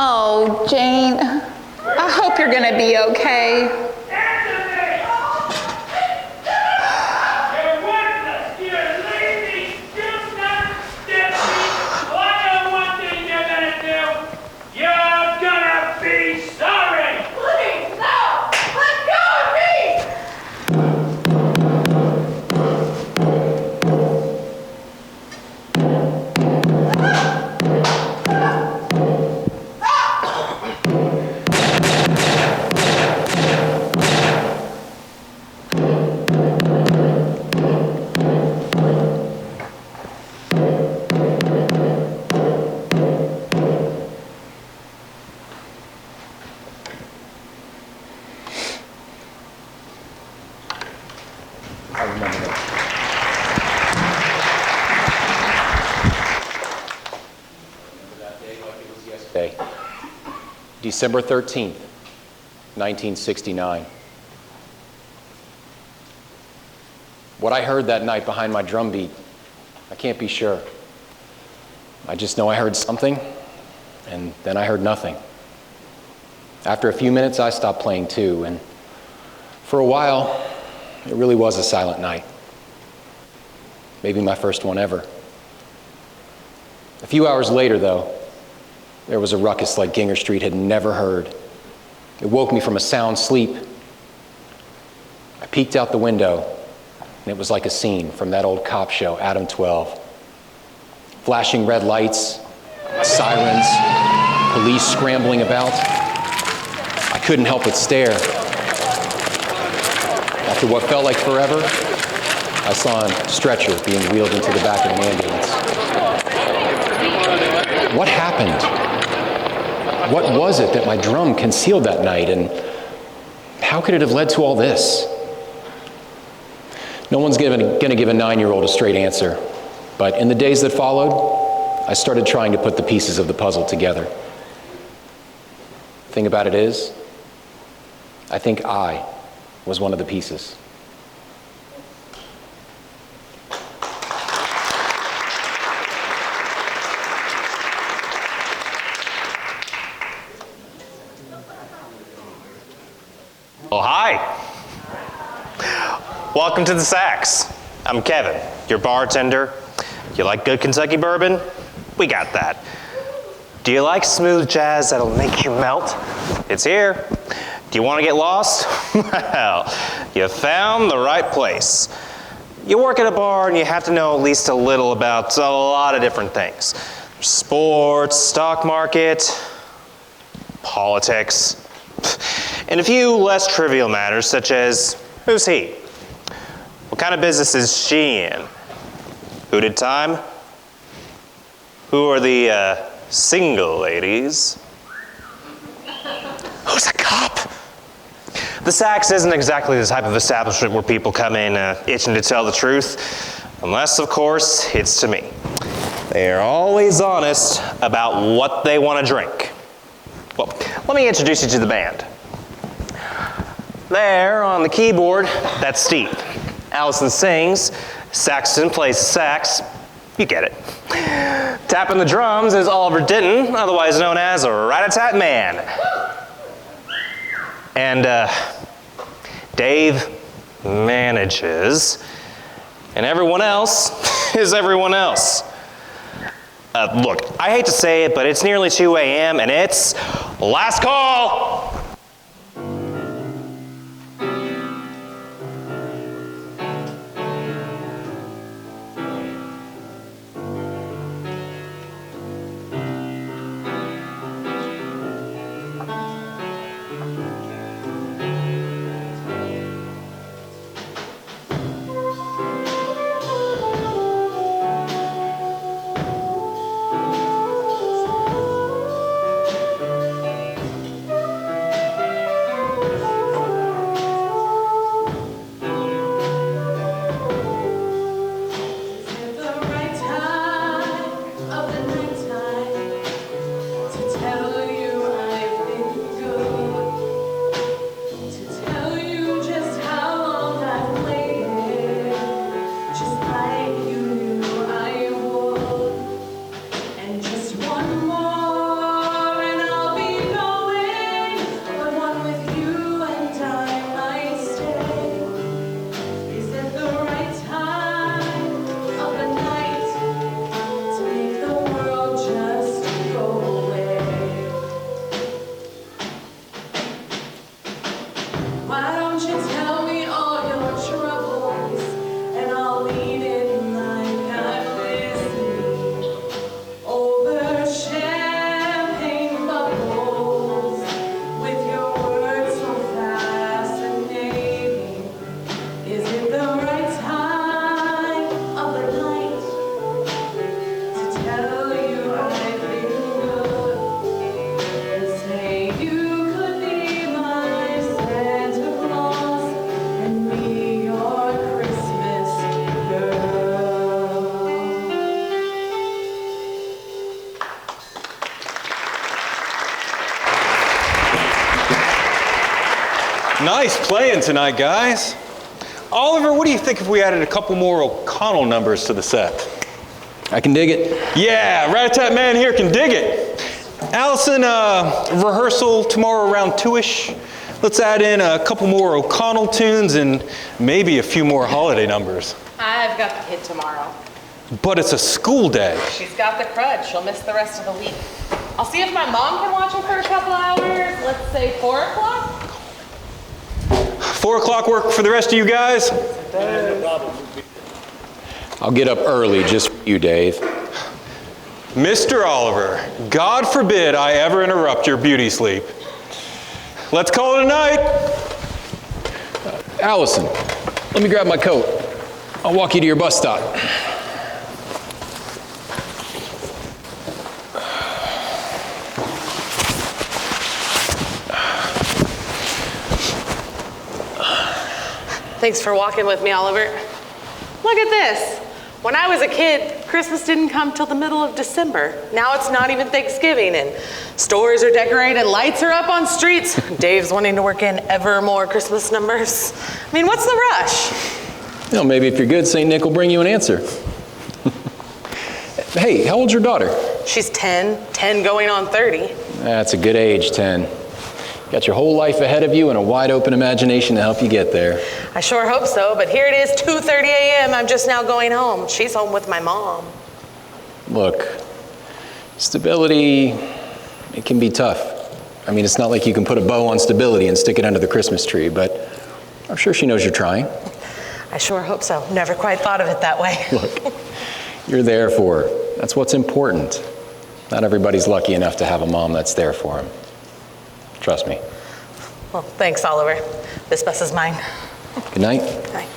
Oh, Jane, I hope you're gonna be okay. December 13th, 1969. What I heard that night behind my drum beat, I can't be sure. I just know I heard something, and then I heard nothing. After a few minutes, I stopped playing too, and for a while, it really was a silent night. Maybe my first one ever. A few hours later, though, there was a ruckus like Ginger Street had never heard. It woke me from a sound sleep. I peeked out the window, and it was like a scene from that old cop show, Adam 12. Flashing red lights, sirens, police scrambling about. I couldn't help but stare. After what felt like forever, I saw a stretcher being wheeled into the back of an ambulance. What happened? What was it that my drum concealed that night, and how could it have led to all this? No one's going to give a 9-year-old a straight answer, but in the days that followed, I started trying to put the pieces of the puzzle together. The thing about it is, I think I was one of the pieces. Oh, hi. Welcome to the Zacks. I'm Kevin, your bartender. You like good Kentucky bourbon? We got that. Do you like smooth jazz that'll make you melt? It's here. Do you want to get lost? Well, you found the right place. You work at a bar and you have to know at least a little about a lot of different things. Sports, stock market, politics, and a few less trivial matters such as, who's he? What kind of business is she in? Who did time? Who are the single ladies? Who's a cop? The Zacks isn't exactly the type of establishment where people come in itching to tell the truth, unless, of course, it's to me. They are always honest about what they want to drink. Well, let me introduce you to the band. There on the keyboard, that's Steve. Allison sings, Saxton plays sax, you get it. Tapping the drums is Oliver Denton, otherwise known as Ratatat Man. And Dave manages, and everyone else is everyone else. Look, I hate to say it, but it's nearly 2 a.m. and it's last call! Nice playing tonight, guys. Oliver, what do you think if we added a couple more O'Connell numbers to the set? I can dig it. Yeah, Ratatat man here can dig it. Allison, rehearsal tomorrow around 2-ish. Let's add in a couple more O'Connell tunes and maybe a few more holiday numbers. I've got the kid tomorrow. But it's a school day. She's got the crud. She'll miss the rest of the week. I'll see if my mom can watch him for a couple hours. Let's say 4 o'clock. 4 o'clock work for the rest of you guys? I'll get up early just for you, Dave. Mr. Oliver, God forbid I ever interrupt your beauty sleep. Let's call it a night. Allison, let me grab my coat. I'll walk you to your bus stop. Thanks for walking with me, Oliver. Look at this. When I was a kid, Christmas didn't come till the middle of December. Now it's not even Thanksgiving, and stores are decorated, lights are up on streets. Dave's wanting to work in ever more Christmas numbers. I mean, what's the rush? Well, maybe if you're good, St. Nick will bring you an answer. Hey, how old's your daughter? She's 10 going on 30. That's a good age, 10. Got your whole life ahead of you and a wide open imagination to help you get there. I sure hope so, but here it is, 2:30 a.m. I'm just now going home. She's home with my mom. Look, stability, it can be tough. I mean, it's not like you can put a bow on stability and stick it under the Christmas tree, but I'm sure she knows you're trying. I sure hope so. Never quite thought of it that way. Look, you're there for her. That's what's important. Not everybody's lucky enough to have a mom that's there for them. Trust me. Well, thanks, Oliver. This bus is mine. Good night. Good night.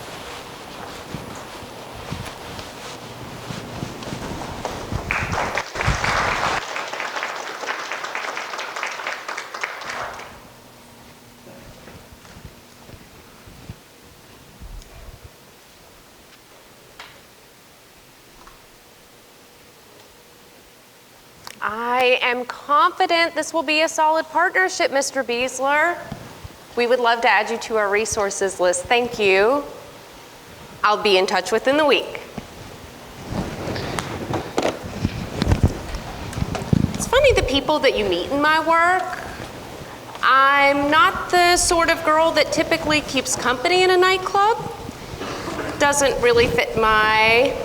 I am confident this will be a solid partnership, Mr. Beasler. We would love to add you to our resources list. Thank you. I'll be in touch within the week. It's funny the people that you meet in my work. I'm not the sort of girl that typically keeps company in a nightclub. Doesn't really fit my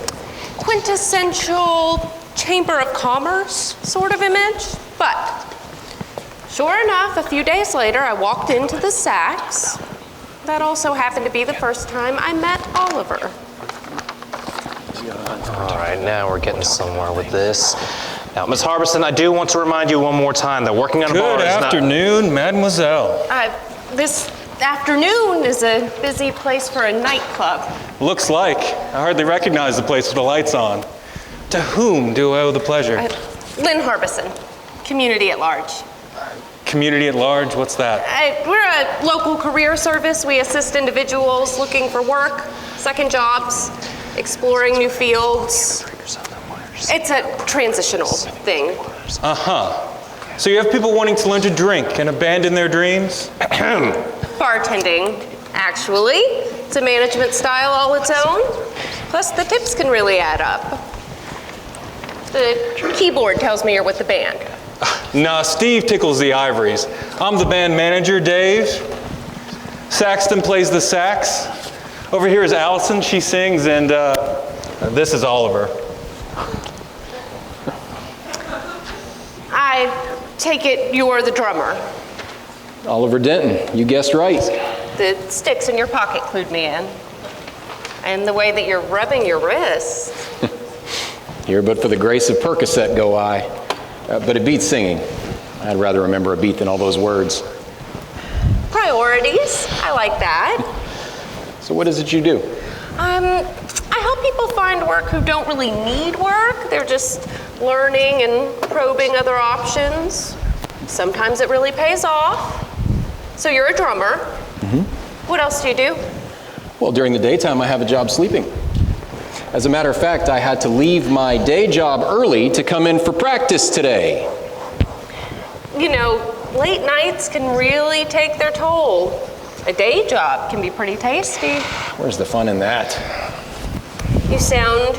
quintessential Chamber of Commerce sort of image, but sure enough, a few days later, I walked into the Zacks. That also happened to be the first time I met Oliver. All right, now we're getting somewhere with this. Now, Ms. Harbison, I do want to remind you one more time that working on a bar is not... Good afternoon, mademoiselle. This afternoon is a busy place for a nightclub. Looks like. I hardly recognize the place with the lights on. To whom do I owe the pleasure? Lynn Harbison, community at large. Community at large, what's that? We're a local career service. We assist individuals looking for work, second jobs, exploring new fields. It's a transitional thing. Uh-huh. So you have people wanting to learn to drink and abandon their dreams? Bartending, actually. It's a management style all its own. Plus the tips can really add up. The keyboard tells me you're with the band. Nah, Steve tickles the ivories. I'm the band manager, Dave. Saxton plays the sax. Over here is Allison, she sings, and this is Oliver. I take it you're the drummer. Oliver Denton, you guessed right. The sticks in your pocket clued me in. And the way that you're rubbing your wrist. Here but for the grace of Percocet go I. But it beats singing. I'd rather remember a beat than all those words. Priorities, I like that. So what is it you do? I help people find work who don't really need work. They're just learning and probing other options. Sometimes it really pays off. So you're a drummer. Mm-hmm. What else do you do? Well, during the daytime, I have a job sleeping. As a matter of fact, I had to leave my day job early to come in for practice today. You know, late nights can really take their toll. A day job can be pretty tasty. Where's the fun in that? You sound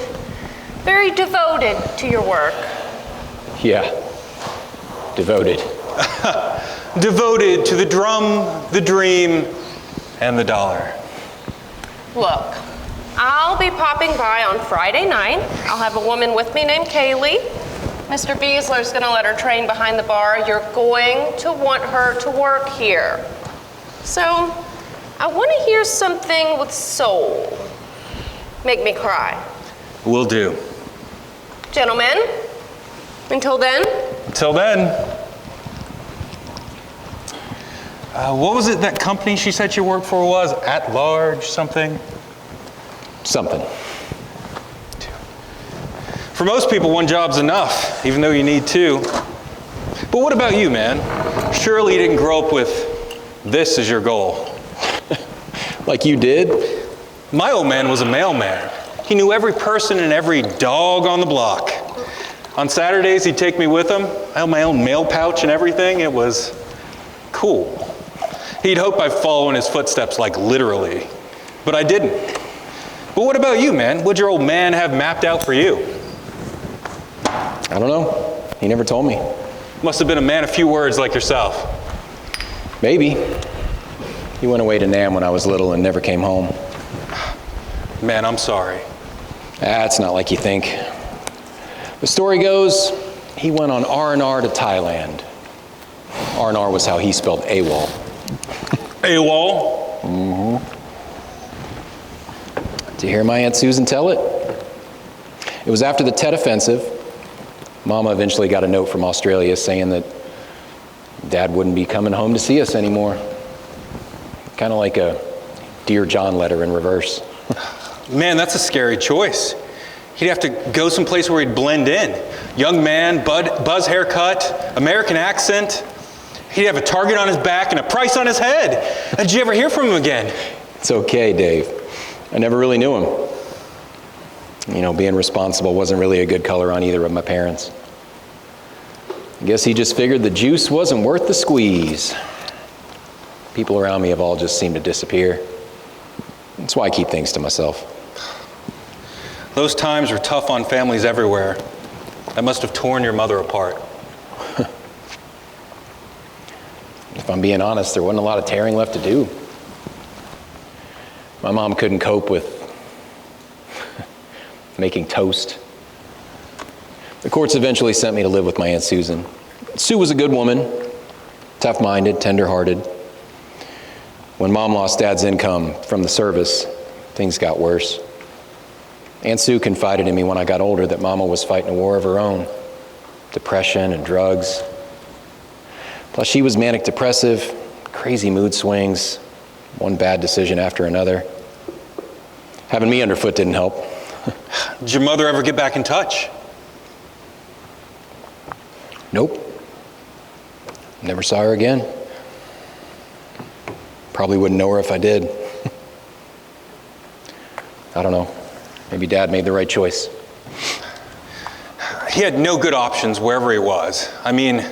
very devoted to your work. Yeah, devoted. Devoted to the drum, the dream, and the dollar. Look, I'll be popping by on Friday night. I'll have a woman with me named Kaylee. Mr. Beasler's gonna let her train behind the bar. You're going to want her to work here. So, I wanna hear something with soul. Make me cry. Will do. Gentlemen, until then. Until then. What was it that company she said she worked for was? At Large something? Something. For most people, one job's enough, even though you need two. But what about you, man? Surely you didn't grow up with this as your goal. Like you did? My old man was a mailman. He knew every person and every dog on the block. On Saturdays, he'd take me with him. I had my own mail pouch and everything. It was cool. He'd hope I'd follow in his footsteps, like literally. But I didn't. But what about you, man? What'd your old man have mapped out for you? I don't know. He never told me. Must have been a man of few words like yourself. Maybe. He went away to Nam when I was little and never came home. Man, I'm sorry. It's not like you think. The story goes, he went on R&R to Thailand. R&R was how he spelled AWOL. AWOL? Mm-hmm. Did you hear my Aunt Susan tell it? It was after the Tet Offensive. Mama eventually got a note from Australia saying that Dad wouldn't be coming home to see us anymore. Kind of like a Dear John letter in reverse. Man, that's a scary choice. He'd have to go someplace where he'd blend in. Young man, buzz haircut, American accent. He'd have a target on his back and a price on his head. Did you ever hear from him again? It's okay, Dave. I never really knew him. You know, being responsible wasn't really a good color on either of my parents. I guess he just figured the juice wasn't worth the squeeze. People around me have all just seemed to disappear. That's why I keep things to myself. Those times were tough on families everywhere. That must have torn your mother apart. If I'm being honest, there wasn't a lot of tearing left to do. My mom couldn't cope with making toast. The courts eventually sent me to live with my Aunt Susan. Sue was a good woman, tough-minded, tender-hearted. When Mom lost Dad's income from the service, things got worse. Aunt Sue confided in me when I got older that Mama was fighting a war of her own. Depression and drugs. Plus she was manic depressive, crazy mood swings, one bad decision after another. Having me underfoot didn't help. Did your mother ever get back in touch? Nope. Never saw her again. Probably wouldn't know her if I did. I don't know. Maybe Dad made the right choice. He had no good options wherever he was. I mean,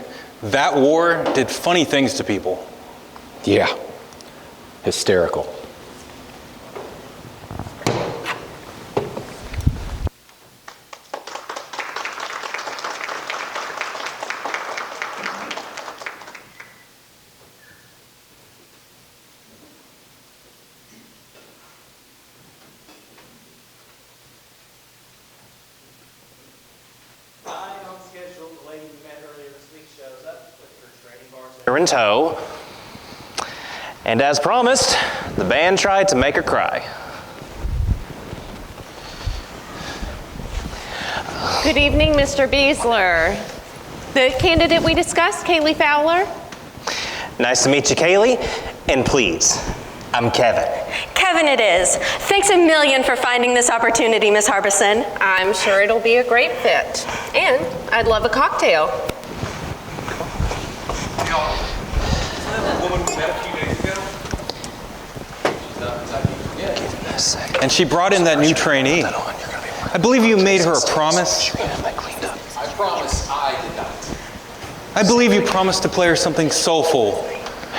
that war did funny things to people. Yeah. Hysterical. In tow. And as promised, the band tried to make her cry. Good evening, Mr. Beasler. The candidate we discussed, Kaylee Fowler. Nice to meet you, Kaylee. And please, I'm Kevin. Kevin it is. Thanks a million for finding this opportunity, Miss Harbison. I'm sure it'll be a great fit. And I'd love a cocktail. And she brought in that new trainee. I believe you made her a promise. I promise I did not. I believe you promised to play her something soulful,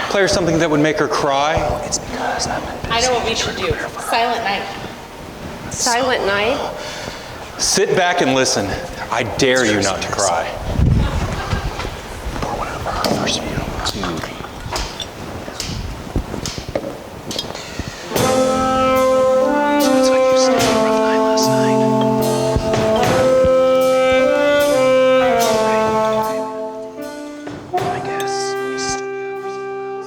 Play her something that would make her cry. It's because I know what we should do. Silent night. Silent night? Sit back and listen. I dare you not to cry. First view. Looks like you slept a rough night last night. I guess we stood you up for someone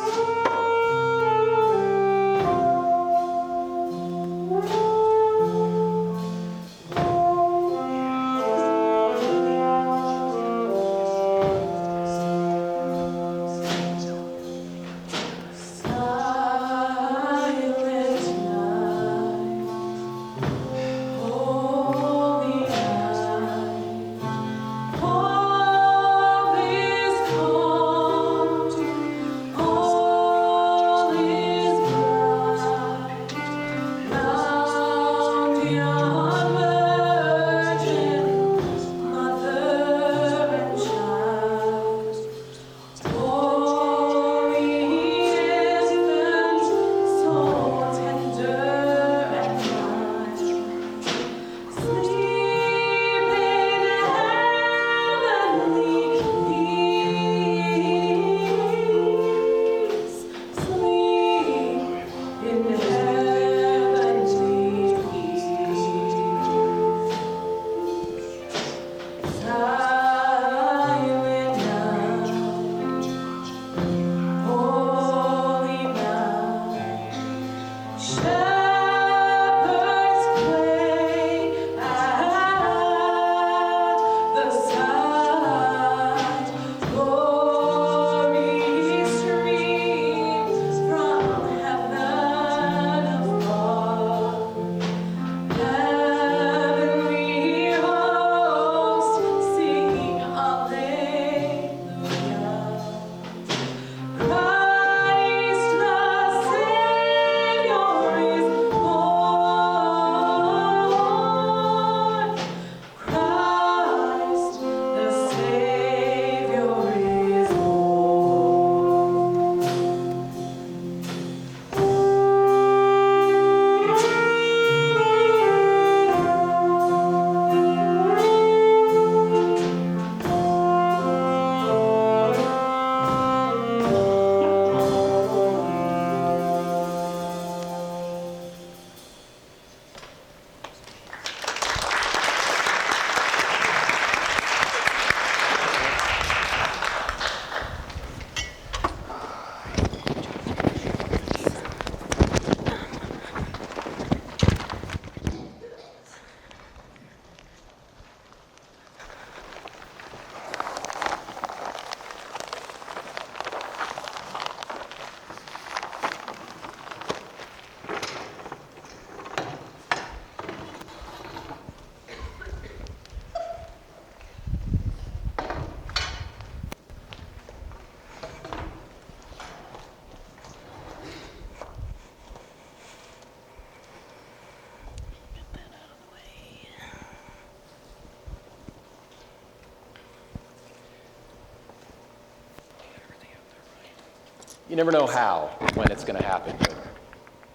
You never know how, when it's going to happen. But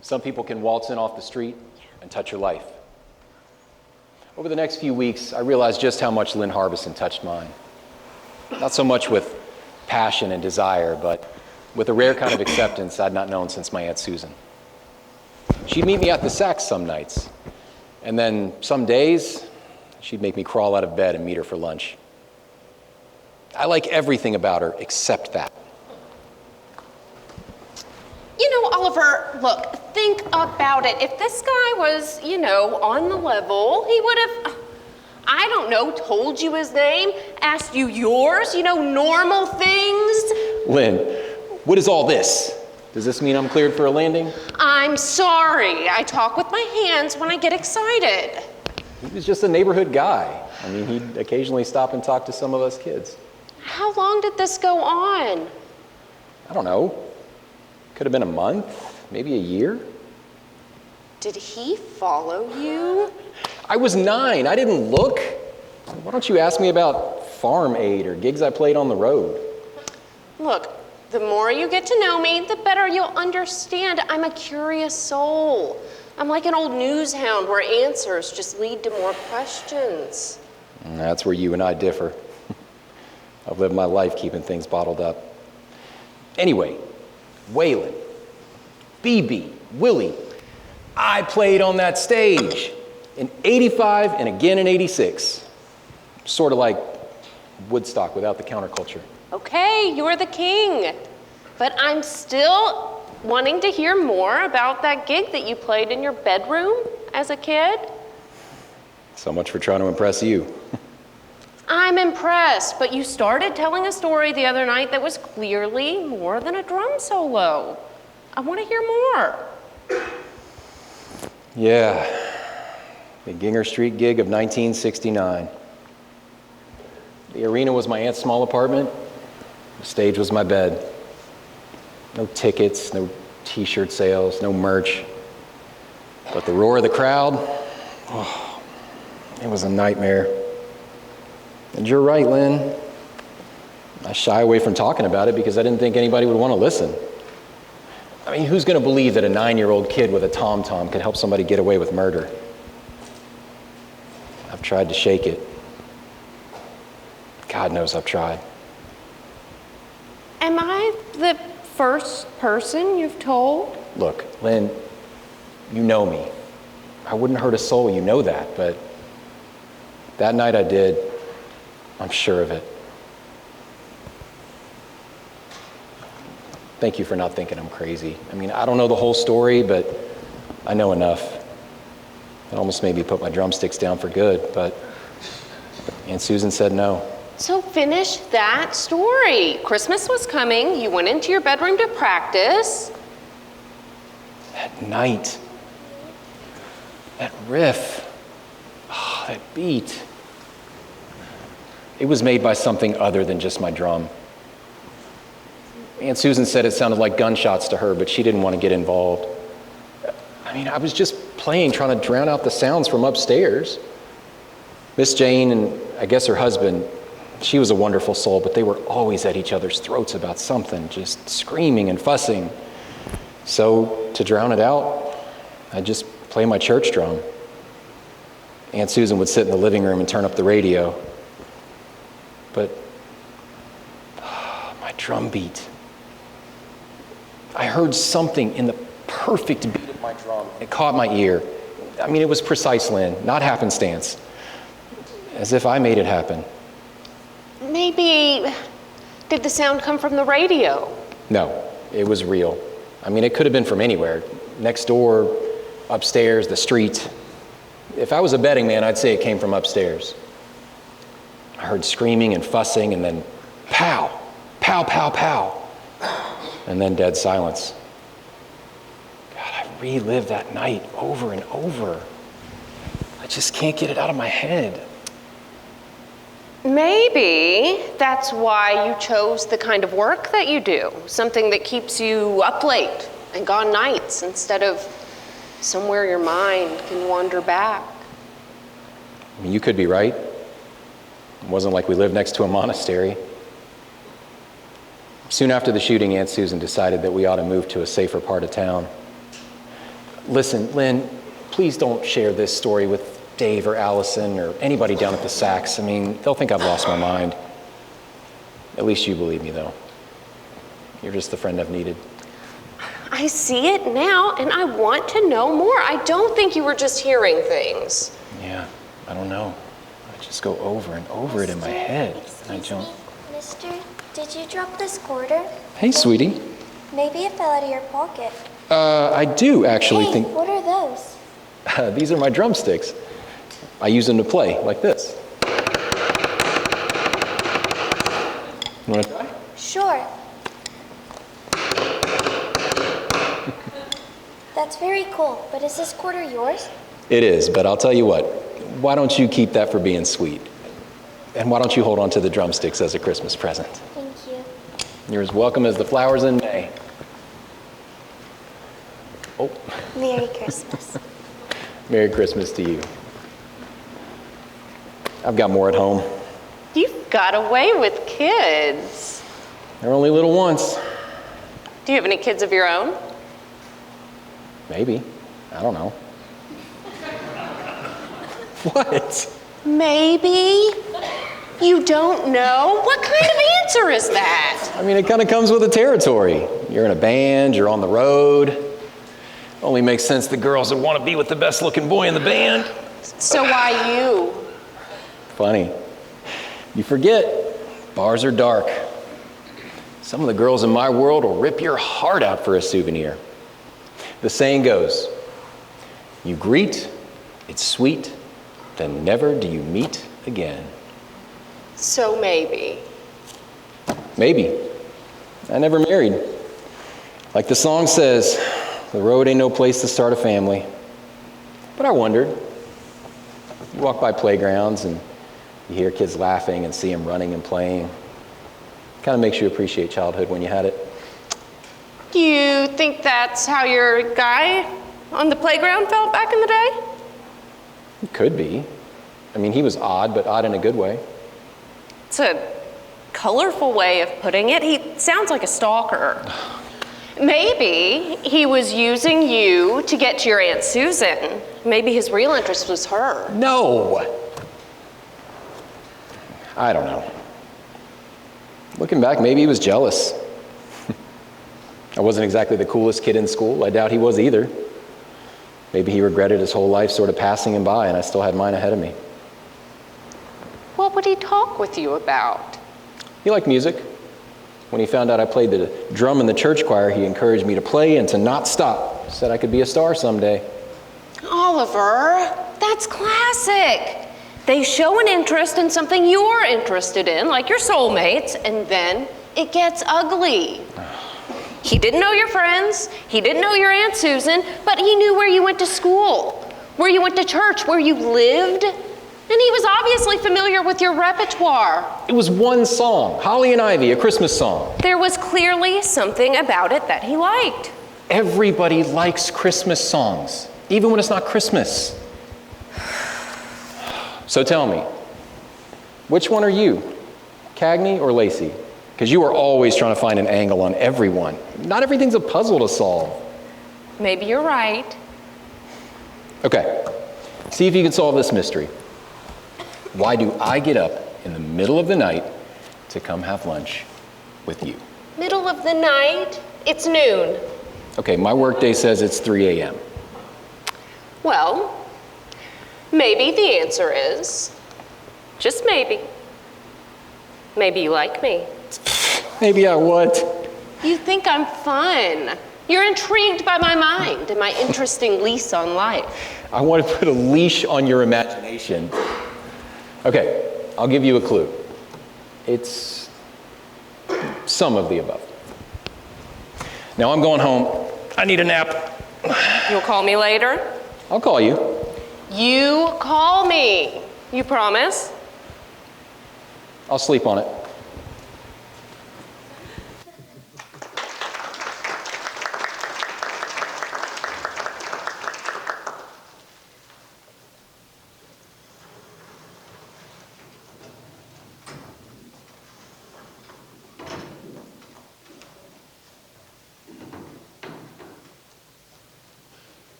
some people can waltz in off the street and touch your life. Over the next few weeks, I realized just how much Lynn Harbison touched mine. Not so much with passion and desire, but with a rare kind of acceptance I'd not known since my Aunt Susan. She'd meet me at the Zack some nights, and then some days, she'd make me crawl out of bed and meet her for lunch. I like everything about her except that. You know, Oliver, look, think about it. If this guy was, you know, on the level, he would have, I don't know, told you his name, asked you yours, you know, normal things. Lynn, what is all this? Does this mean I'm cleared for a landing? I'm sorry. I talk with my hands when I get excited. He was just a neighborhood guy. I mean, he'd occasionally stop and talk to some of us kids. How long did this go on? I don't know. Could have been a month, maybe a year. Did he follow you? I was 9. I didn't look. Why don't you ask me about farm aid or gigs I played on the road? Look, The more you get to know me, the better you'll understand I'm a curious soul. I'm like an old news hound where answers just lead to more questions. And that's where you and I differ. I've lived my life keeping things bottled up. Anyway, Waylon, BB, Willie, I played on that stage in '85 and again in '86. Sort of like Woodstock without the counterculture. Okay, you're the king. But I'm still wanting to hear more about that gig that you played in your bedroom as a kid. So much for trying to impress you. I'm impressed, but you started telling a story the other night that was clearly more than a drum solo. I want to hear more. Yeah, the Ginger Street gig of 1969. The arena was my aunt's small apartment. The stage was my bed. No tickets, no t-shirt sales, no merch. But the roar of the crowd, oh, it was a nightmare. And you're right, Lynn. I shy away from talking about it because I didn't think anybody would want to listen. I mean, who's going to believe that a 9-year-old kid with a tom-tom could help somebody get away with murder? I've tried to shake it. God knows I've tried. Am I the first person you've told? Look, Lynn, you know me. I wouldn't hurt a soul, you know that, but that night I did. I'm sure of it. Thank you for not thinking I'm crazy. I mean, I don't know the whole story, but I know enough. It almost made me put my drumsticks down for good, but Aunt Susan said no. So finish that story. Christmas was coming, you went into your bedroom to practice. That night, that riff, oh, that beat. It was made by something other than just my drum. Aunt Susan said it sounded like gunshots to her, but she didn't want to get involved. I mean, I was just playing, trying to drown out the sounds from upstairs. Miss Jane and I guess her husband, she was a wonderful soul, but they were always at each other's throats about something, just screaming and fussing. So to drown it out, I'd just play my church drum. Aunt Susan would sit in the living room and turn up the radio. But my drum beat. I heard something in the perfect beat of my drum. It caught my ear. I mean, it was precise, Lynn, not happenstance. As if I made it happen. Maybe, did the sound come from the radio? No, it was real. I mean, it could have been from anywhere. Next door, upstairs, the street. If I was a betting man, I'd say it came from upstairs. I heard screaming and fussing, and then pow, pow, pow, pow, and then dead silence. God, I relived that night over and over. I just can't get it out of my head. Maybe that's why you chose the kind of work that you do, something that keeps you up late and gone nights instead of somewhere your mind can wander back. I mean, you could be right. It wasn't like we lived next to a monastery. Soon after the shooting, Aunt Susan decided that we ought to move to a safer part of town. Listen, Lynn, please don't share this story with Dave or Allison or anybody down at the Sacks. I mean, they'll think I've lost my mind. At least you believe me, though. You're just the friend I've needed. I see it now, and I want to know more. I don't think you were just hearing things. Yeah, I don't know. I just go over and over it in my head. And I don't. Mister, did you drop this quarter? Hey, sweetie. Maybe it fell out of your pocket. I do actually think. What are those? These are my drumsticks. I use them to play, like this. You want to try? Sure. That's very cool, but is this quarter yours? It is, but I'll tell you what. Why don't you keep that for being sweet? And why don't you hold on to the drumsticks as a Christmas present? Thank you. You're as welcome as the flowers in May. Oh. Merry Christmas. Merry Christmas to you. I've got more at home. You've got away with kids. They're only little ones. Do you have any kids of your own? Maybe. I don't know. What? Maybe. You don't know? What kind of answer is that? I mean, it kind of comes with the territory. You're in a band, you're on the road. Only makes sense that girls would want to be with the best looking boy in the band. So why you? Funny. You forget, bars are dark. Some of the girls in my world will rip your heart out for a souvenir. The saying goes, you greet, it's sweet, then never do you meet again. So maybe. Maybe. I never married. Like the song says, the road ain't no place to start a family. But I wondered. You walk by playgrounds and you hear kids laughing and see them running and playing. Kind of makes you appreciate childhood when you had it. Do you think that's how your guy on the playground felt back in the day? It could be. I mean, he was odd, but odd in a good way. It's a colorful way of putting it. He sounds like a stalker. Maybe he was using you to get to your Aunt Susan. Maybe his real interest was her. No! I don't know. Looking back, maybe he was jealous. I wasn't exactly the coolest kid in school. I doubt he was either. Maybe he regretted his whole life sort of passing him by, and I still had mine ahead of me. What would he talk with you about? He liked music. When he found out I played the drum in the church choir, he encouraged me to play and to not stop. Said I could be a star someday. Oliver, that's classic. They show an interest in something you're interested in, like your soulmates, and then it gets ugly. He didn't know your friends, he didn't know your Aunt Susan, but he knew where you went to school, where you went to church, where you lived, and he was obviously familiar with your repertoire. It was one song, Holly and Ivy, a Christmas song. There was clearly something about it that he liked. Everybody likes Christmas songs, even when it's not Christmas. So tell me, which one are you, Cagney or Lacey? Because you are always trying to find an angle on everyone. Not everything's a puzzle to solve. Maybe you're right. Okay, see if you can solve this mystery. Why do I get up in the middle of the night to come have lunch with you? Middle of the night, it's noon. Okay, my workday says it's 3 a.m. Well, maybe the answer is, just maybe you like me. Maybe I what? You think I'm fun. You're intrigued by my mind and my interesting lease on life. I want to put a leash on your imagination. Okay, I'll give you a clue. It's some of the above. Now I'm going home. I need a nap. You'll call me later? I'll call you. You call me. You promise? I'll sleep on it.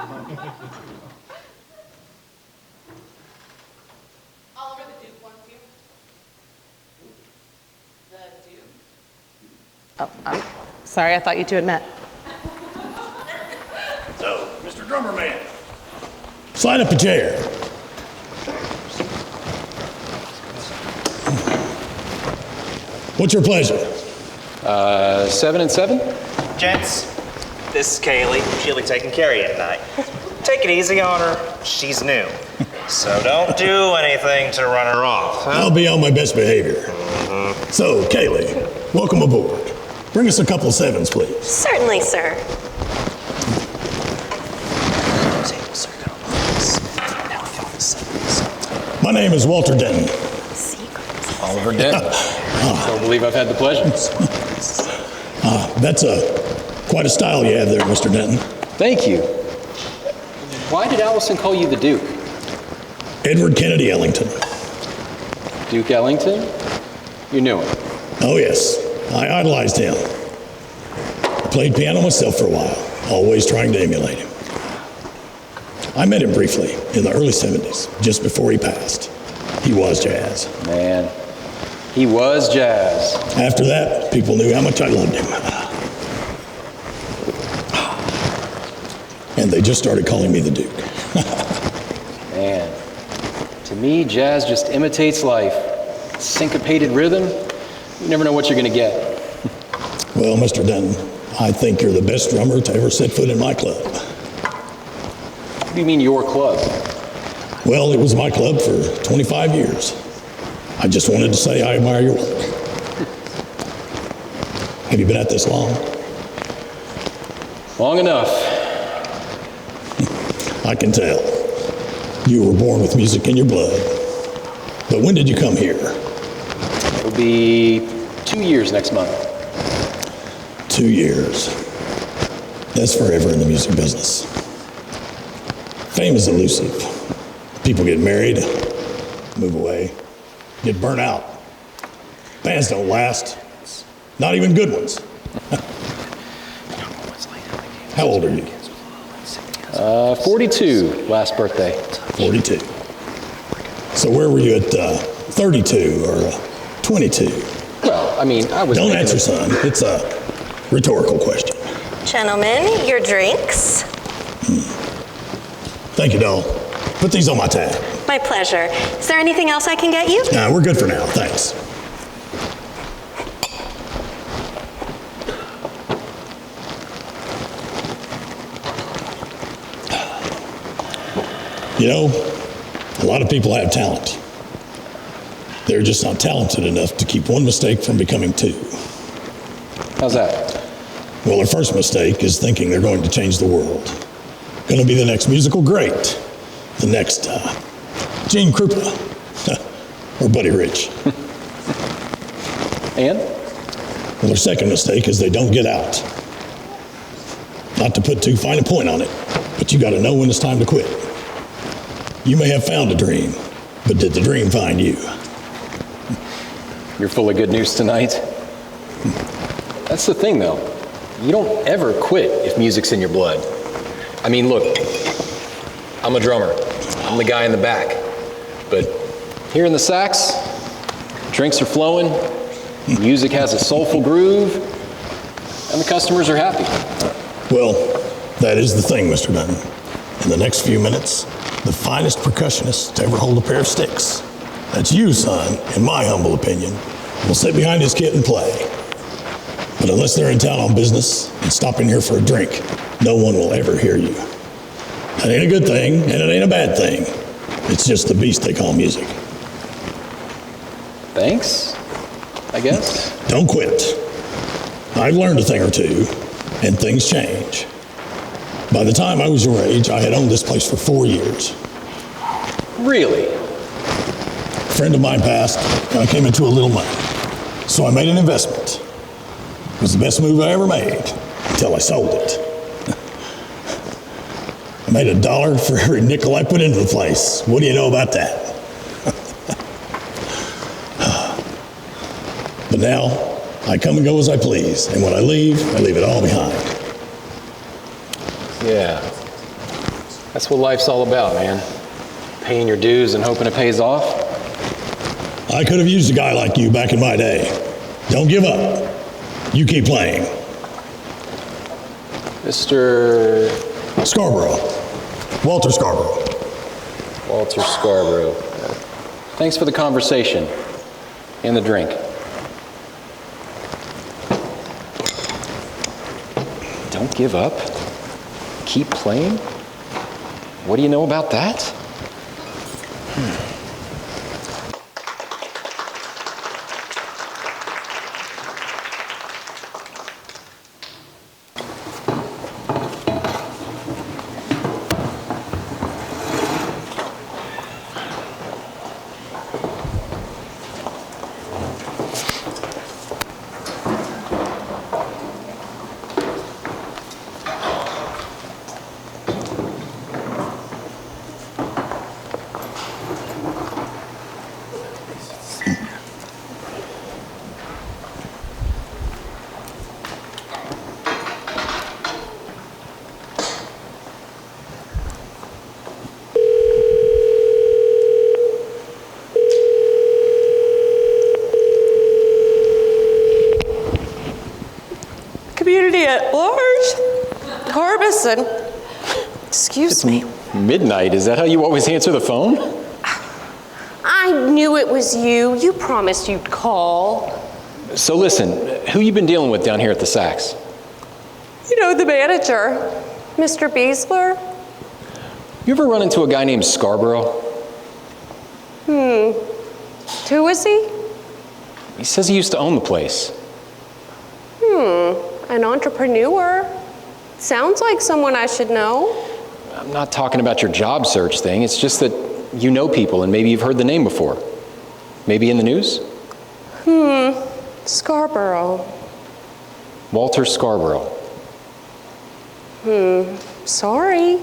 Oliver, the Duke wants you. The Duke? Oh, I'm sorry, I thought you two had met. So, Mr. Drummer Man, slide up a chair. What's your pleasure? 7 and 7? Gents, this is Kaylee. She'll be taking care of you tonight. Take it easy on her. She's new. So don't do anything to run her off. Huh? I'll be on my best behavior. So, Kaylee, welcome aboard. Bring us a couple of 7s, please. Certainly, sir. My name is Walter Denton. Oliver Denton. Don't believe I've had the pleasure. That's quite a style you have there, Mr. Denton. Thank you. Why did Allison call you the Duke? Edward Kennedy Ellington. Duke Ellington? You knew him? Oh, yes. I idolized him. I played piano myself for a while, always trying to emulate him. I met him briefly in the early 70s, just before he passed. He was jazz. Man, he was jazz. After that, people knew how much I loved him. And they just started calling me the Duke. Man, to me, jazz just imitates life. Syncopated rhythm, you never know what you're going to get. Well, Mr. Denton, I think you're the best drummer to ever set foot in my club. What do you mean, your club? Well, it was my club for 25 years. I just wanted to say I admire your work. Have you been at this long? Long enough. I can tell. You were born with music in your blood. But when did you come here? It'll be 2 years next month. 2 years. That's forever in the music business. Fame is elusive. People get married, move away, get burnt out. Bands don't last. Not even good ones. How old are you? 42, last birthday. 42. So where were you at 32 or 22? Well, I mean, I was... Don't answer, son. It's a rhetorical question. Gentlemen, your drinks. Thank you, doll. Put these on my tab. My pleasure. Is there anything else I can get you? Nah, we're good for now. Thanks. You know, a lot of people have talent. They're just not talented enough to keep one mistake from becoming two. How's that? Well, their first mistake is thinking they're going to change the world. Going to be the next musical great. The next Gene Krupa or Buddy Rich. And? Well, their second mistake is they don't get out. Not to put too fine a point on it, but you got to know when it's time to quit. You may have found a dream, but did the dream find you? You're full of good news tonight. That's the thing, though. You don't ever quit if music's in your blood. I mean, look, I'm a drummer. I'm the guy in the back. But here in the sax, drinks are flowing, music has a soulful groove, and the customers are happy. Well, that is the thing, Mr. Dunn. In the next few minutes, the finest percussionist to ever hold a pair of sticks, that's you, son, in my humble opinion, will sit behind his kit and play. But unless they're in town on business and stopping here for a drink, no one will ever hear you. That ain't a good thing, and it ain't a bad thing. It's just the beast they call music. Thanks, I guess. Don't quit. I've learned a thing or two, and things change. By the time I was your age, I had owned this place for 4 years. Really? A friend of mine passed, and I came into a little money. So I made an investment. It was the best move I ever made, until I sold it. I made $1 for every nickel I put into the place. What do you know about that? But now, I come and go as I please, and when I leave it all behind. Yeah. That's what life's all about, man. Paying your dues and hoping it pays off. I could have used a guy like you back in my day. Don't give up. You keep playing. Mr. Scarborough. Walter Scarborough. Walter Scarborough. Thanks for the conversation and the drink. Don't give up? Keep playing? What do you know about that? Community at large. Harbison. Excuse me. Midnight, is that how you always answer the phone? I knew it was you. You promised you'd call. So listen, who you been dealing with down here at the Saks? You know, the manager, Mr. Beasler. You ever run into a guy named Scarborough? Who is he? He says he used to own the place. An entrepreneur. Sounds like someone I should know. I'm not talking about your job search thing. It's just that you know people and maybe you've heard the name before. Maybe in the news? Scarborough. Walter Scarborough. Sorry.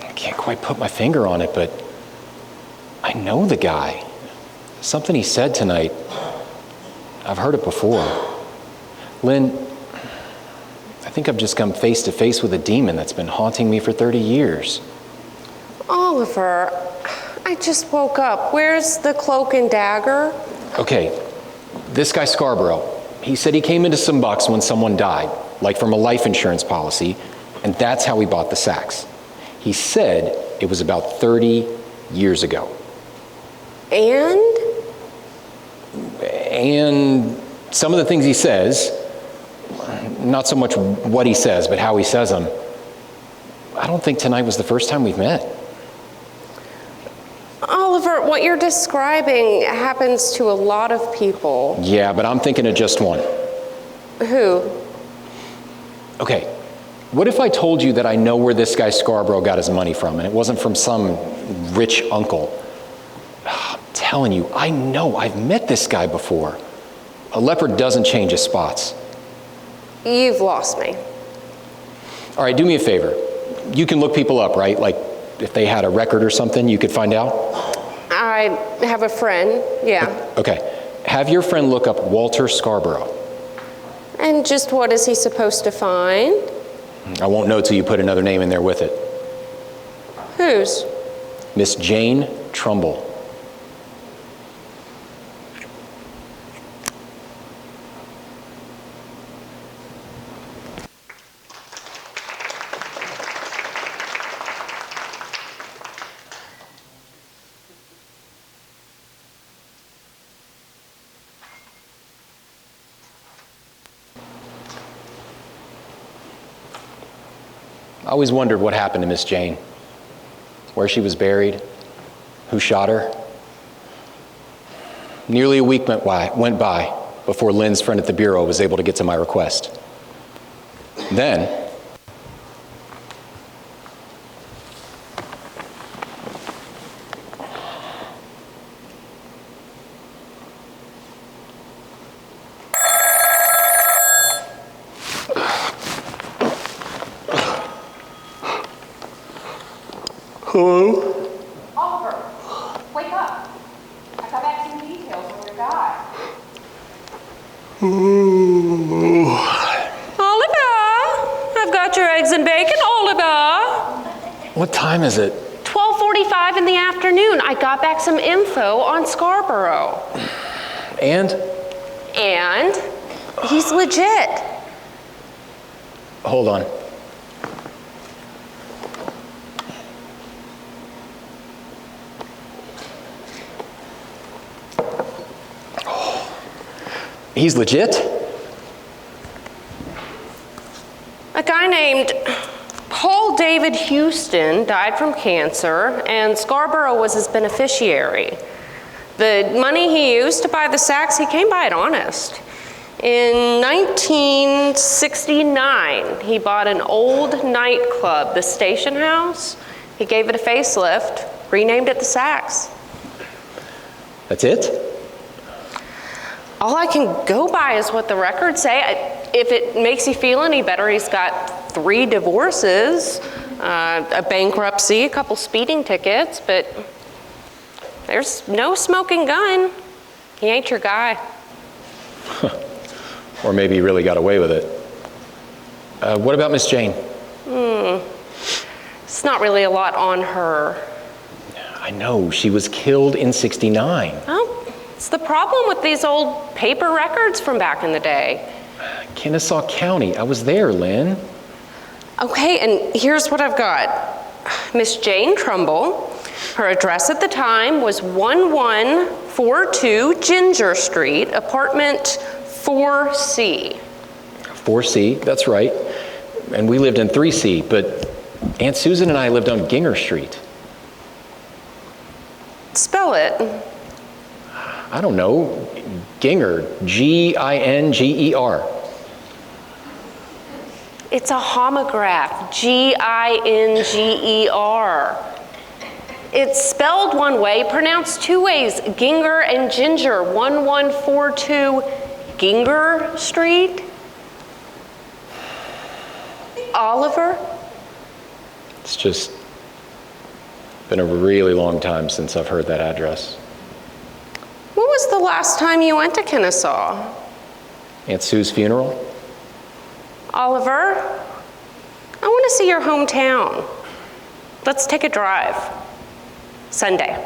I can't quite put my finger on it, but I know the guy. Something he said tonight, I've heard it before. Lynn, I think I've just come face to face with a demon that's been haunting me for 30 years. Oliver, I just woke up. Where's the cloak and dagger? Okay, this guy Scarborough, he said he came into some bucks when someone died, like from a life insurance policy, and that's how he bought the Saks. He said it was about 30 years ago. And some of the things he says, not so much what he says, but how he says them, I don't think tonight was the first time we've met. Oliver, what you're describing happens to a lot of people. Yeah, but I'm thinking of just one. Who? Okay, what if I told you that I know where this guy Scarborough got his money from, and it wasn't from some rich uncle? I'm telling you, I know I've met this guy before. A leopard doesn't change his spots. You've lost me. All right, do me a favor. You can look people up, right? Like if they had a record or something, you could find out? I have a friend, yeah. Okay, have your friend look up Walter Scarborough. And just what is he supposed to find? I won't know till you put another name in there with it. Whose? Miss Jane Trumbull. I always wondered what happened to Miss Jane, where she was buried, who shot her. Nearly a week went by before Lynn's friend at the Bureau was able to get to my request. Then, hello? Oliver, wake up. I got back some details on your guy. Oliver, I've got your eggs and bacon, Oliver. What time is it? 12:45 in the afternoon. I got back some info on Scarborough. And? And he's legit. Hold on. He's legit? A guy named Paul David Houston died from cancer, and Scarborough was his beneficiary. The money he used to buy the sacks, he came by it honest. In 1969, he bought an old nightclub, the Station House. He gave it a facelift, renamed it the Sacks. That's it? All I can go by is what the records say. If it makes you feel any better, he's got 3 divorces, a bankruptcy, a couple speeding tickets, but there's no smoking gun. He ain't your guy. Or maybe he really got away with it. What about Miss Jane? It's not really a lot on her. I know, she was killed in '69. Oh, it's the problem with these old paper records from back in the day. Kennesaw County, I was there, Lynn. Okay, and here's what I've got. Miss Jane Trumbull, her address at the time was 1142 Ginger Street, apartment 4C. 4C, that's right. And we lived in 3C, but Aunt Susan and I lived on Ginger Street. Spell it. I don't know. Ginger, Ginger. It's a homograph, Ginger. It's spelled one way, pronounced 2 ways, Ginger and Ginger, 1142 Ginger Street. Oliver? It's just been a really long time since I've heard that address. When was the last time you went to Kennesaw? Aunt Sue's funeral? Oliver, I want to see your hometown. Let's take a drive. Sunday.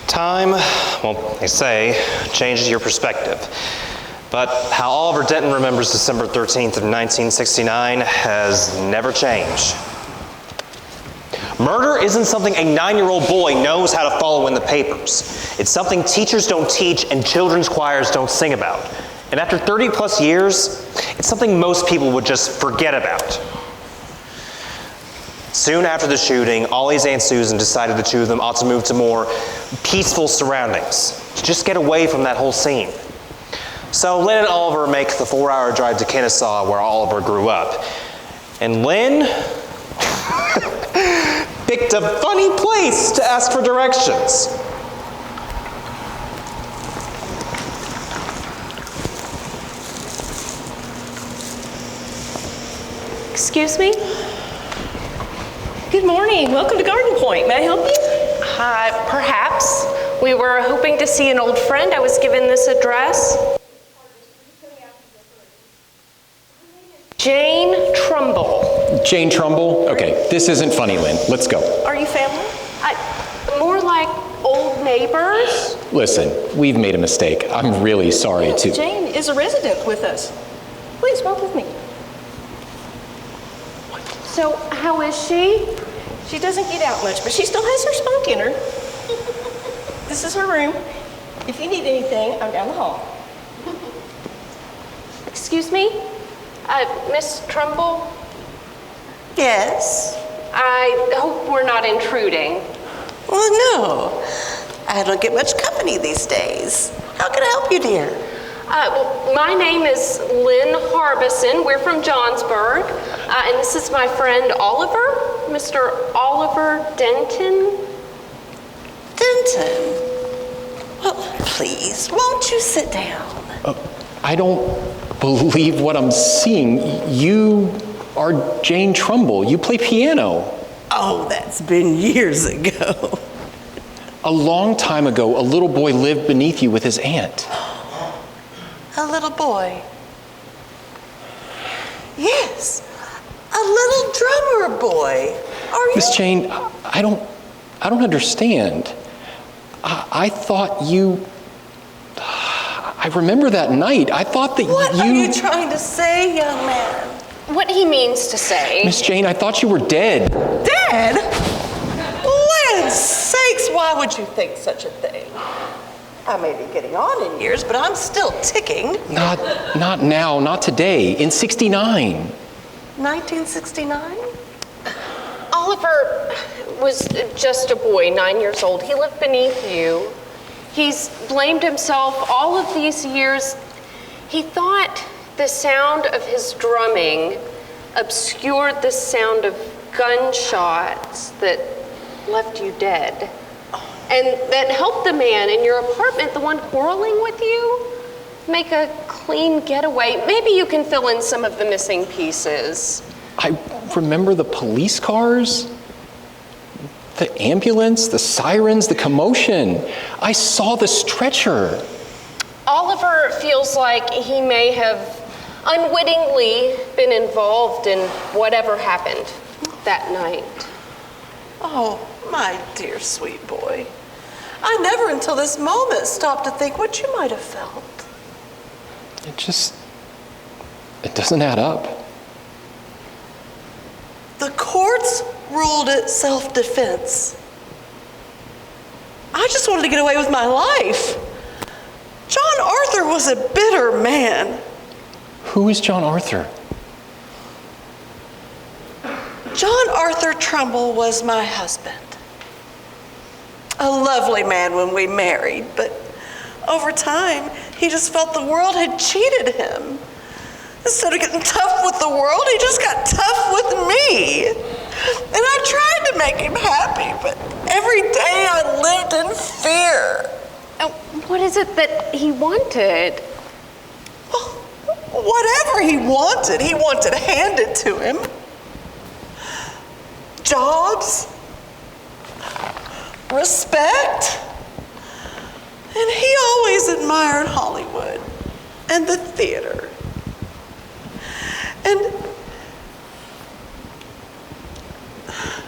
Time, well, they say, changes your perspective. But how Oliver Denton remembers December 13th of 1969 has never changed. Murder isn't something a 9-year-old boy knows how to follow in the papers. It's something teachers don't teach and children's choirs don't sing about. And after 30 plus years, it's something most people would just forget about. Soon after the shooting, Ollie's Aunt Susan decided the 2 of them ought to move to more peaceful surroundings, to just get away from that whole scene. So Lynn and Oliver make the 4-hour drive to Kennesaw where Oliver grew up. And Lynn picked a funny place to ask for directions. Excuse me? Good morning. Welcome to Garden Point. May I help you? Perhaps. We were hoping to see an old friend. I was given this address. Jane Trumbull. Jane Trumbull? Okay, this isn't funny, Lynn. Let's go. Are you family? More like old neighbors. Listen, we've made a mistake. I'm really sorry Yes, to... Jane is a resident with us. Please walk with me. So, how is she? She doesn't get out much, but she still has her spunk in her. This is her room. If you need anything, I'm down the hall. Excuse me? Miss Trumbull? Yes? I hope we're not intruding. Well, no. I don't get much company these days. How can I help you, dear? Well, my name is Lynn Harbison. We're from Johnsburg. And this is my friend Oliver, Mr. Oliver Denton. Denton? Well, please, won't you sit down? I don't believe what I'm seeing. You are Jane Trumbull. You play piano. Oh, that's been years ago. A long time ago, a little boy lived beneath you with his aunt. A little boy? Yes, a little drummer boy. Are you? Miss Jane, I don't understand. I thought you... I remember that night. I thought that What are you trying to say, young man? What he means to say. Miss Jane, I thought you were dead. Dead? Land's sakes, why would you think such a thing? I may be getting on in years, but I'm still ticking. Not now, not today. In '69. 1969? Oliver was just a boy, 9 years old. He lived beneath you. He's blamed himself all of these years. He thought the sound of his drumming obscured the sound of gunshots that left you dead. And that helped the man in your apartment, the one quarreling with you, make a clean getaway. Maybe you can fill in some of the missing pieces. I remember the police cars, the ambulance, the sirens, the commotion. I saw the stretcher. Oliver feels like he may have unwittingly been involved in whatever happened that night. Oh, my dear sweet boy. I never until this moment stopped to think what you might have felt. It doesn't add up. The courts ruled it self-defense. I just wanted to get away with my life. John Arthur was a bitter man. Who is John Arthur? John Arthur Trumbull was my husband. A lovely man when we married, but over time, he just felt the world had cheated him. Instead of getting tough with the world, he just got tough with me. And I tried to make him happy, but every day I lived in fear. What is it that he wanted? Whatever he wanted handed to him. Jobs, respect, and he always admired Hollywood and the theater. And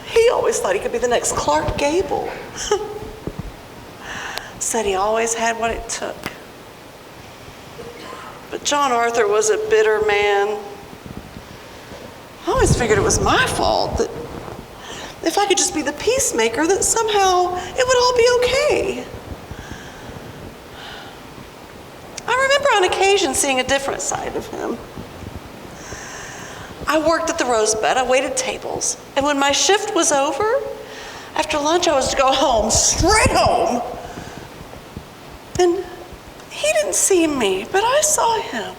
he always thought he could be the next Clark Gable. Said he always had what it took. But John Arthur was a bitter man. I always figured it was my fault, that if I could just be the peacemaker, that somehow it would all be okay. I remember on occasion seeing a different side of him. I worked at the Rosebud, I waited tables, and when my shift was over, after lunch I was to go home, straight home. And he didn't didn't see me, but I saw him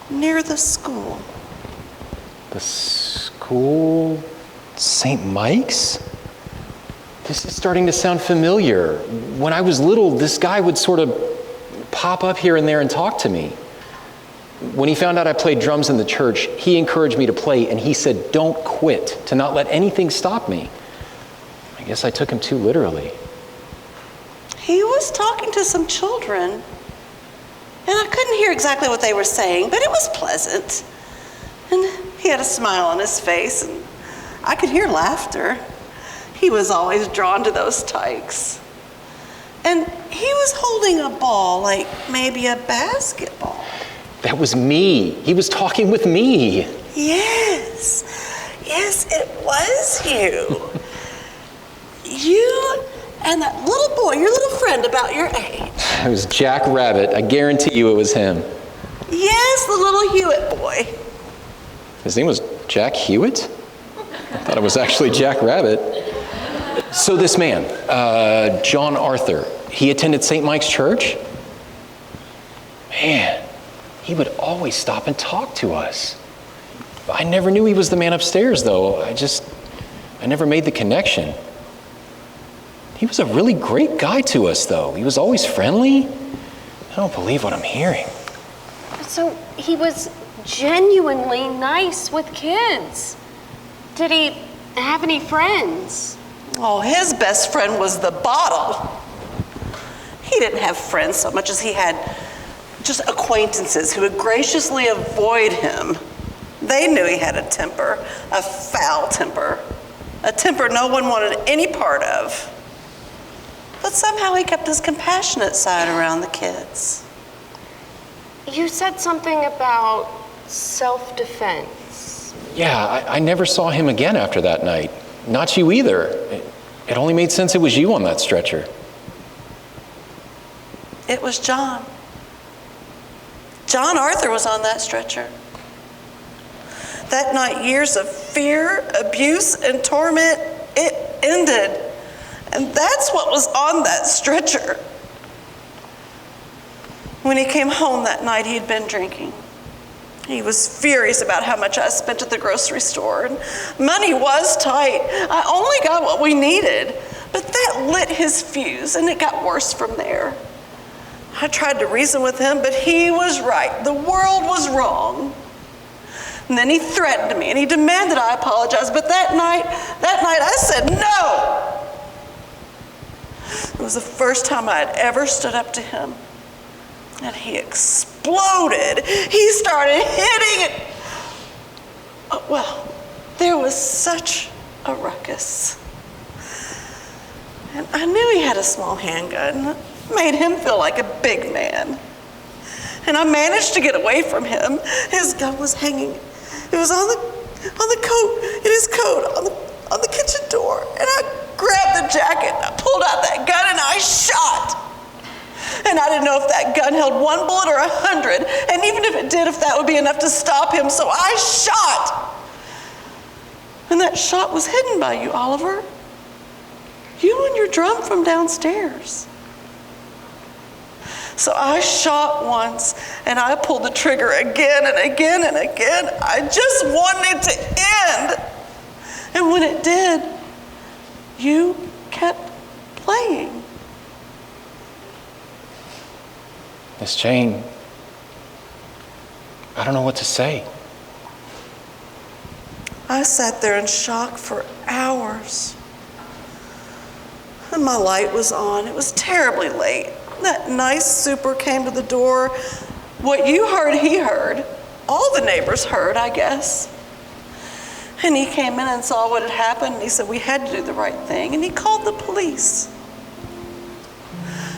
near the school. The school? St. Mike's? This is starting to sound familiar. When I was little, this guy would sort of pop up here and there and talk to me. When he found out I played drums in the church, he encouraged me to play, and he said, don't quit, to not let anything stop me. I guess I took him too literally. He was talking to some children, and I couldn't hear exactly what they were saying, but it was pleasant. And he had a smile on his face, and I could hear laughter. He was always drawn to those tykes. And he was holding a ball, like maybe a basketball. That was me. He was talking with me. Yes, it was you. You and that little boy, your little friend about your age. It was Jack Rabbit. I guarantee you it was him. Yes, the little Hewitt boy. His name was Jack Hewitt? I thought it was actually Jack Rabbit. So this man, John Arthur, he attended St. Mike's Church? Man, he would always stop and talk to us. I never knew he was the man upstairs, though. I never made the connection. He was a really great guy to us, though. He was always friendly. I don't believe what I'm hearing. So he was genuinely nice with kids. Did he have any friends? Oh, his best friend was the bottle. He didn't have friends so much as he had just acquaintances who would graciously avoid him. They knew he had a temper, a foul temper, a temper no one wanted any part of. But somehow he kept his compassionate side around the kids. You said something about self-defense. Yeah, I never saw him again after that night. Not you either. It only made sense it was you on that stretcher. It was John. John Arthur was on that stretcher. That night, years of fear, abuse, and torment, it ended. And that's what was on that stretcher. When he came home that night, he'd been drinking. He was furious about how much I spent at the grocery store. And money was tight. I only got what we needed. But that lit his fuse, and it got worse from there. I tried to reason with him, but he was right. The world was wrong. And then he threatened me, and he demanded I apologize. But that night I said no. It was the first time I had ever stood up to him. And he exploded. He started hitting it. Oh, well, there was such a ruckus. And I knew he had a small handgun. It made him feel like a big man. And I managed to get away from him. His gun was hanging. It was on the coat, in his coat, on the kitchen door. And I grabbed the jacket, I pulled out that gun, and I shot. And I didn't know if that gun held 1 bullet or 100. And even if it did, if that would be enough to stop him. So I shot. And that shot was hidden by you, Oliver. You and your drum from downstairs. So I shot once, and I pulled the trigger again and again and again. I just wanted it to end. And when it did, you kept playing. Miss Jane, I don't know what to say. I sat there in shock for hours. And my light was on. It was terribly late. That nice super came to the door. What you heard, he heard. All the neighbors heard, I guess. And he came in and saw what had happened. And he said we had to do the right thing. And he called the police.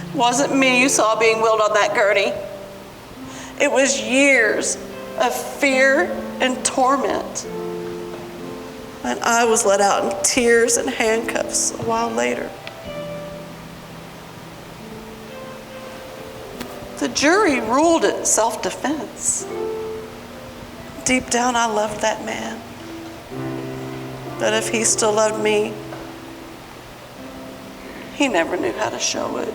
It wasn't me you saw being wheeled on that gurney. It was years of fear and torment. And I was let out in tears and handcuffs a while later. The jury ruled it self-defense. Deep down, I loved that man. But if he still loved me, he never knew how to show it.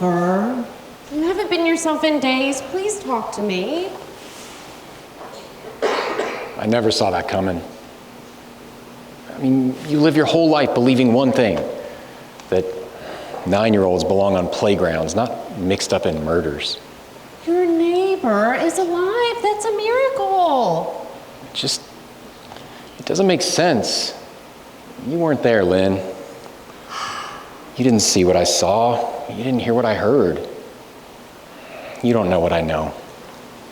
Oliver, you haven't been yourself in days. Please talk to me. I never saw that coming. I mean, you live your whole life believing one thing, that 9-year-olds belong on playgrounds, not mixed up in murders. Your neighbor is alive. That's a miracle. It doesn't make sense. You weren't there, Lynn. You didn't see what I saw. You didn't hear what I heard. You don't know what I know.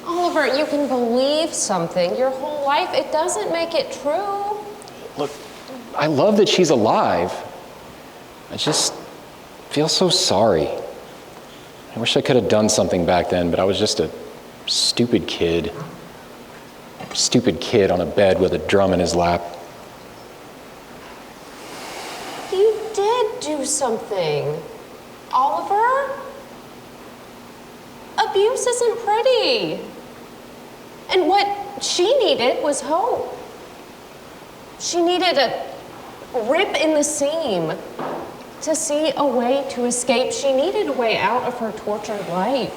Oliver, you can believe something your whole life. It doesn't make it true. Look, I love that she's alive. I just feel so sorry. I wish I could have done something back then, but I was just a stupid kid. Stupid kid on a bed with a drum in his lap. You did do something, Oliver. Abuse isn't pretty. And what she needed was hope. She needed a rip in the seam to see a way to escape. She needed a way out of her tortured life.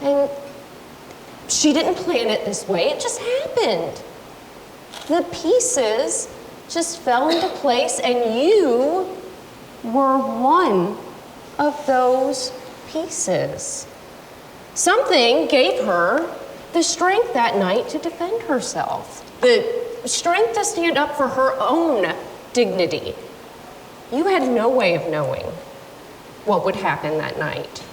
And she didn't plan it this way, it just happened. The pieces just fell into place, and you were one of those pieces. Something gave her the strength that night to defend herself, the strength to stand up for her own dignity. You had no way of knowing what would happen that night.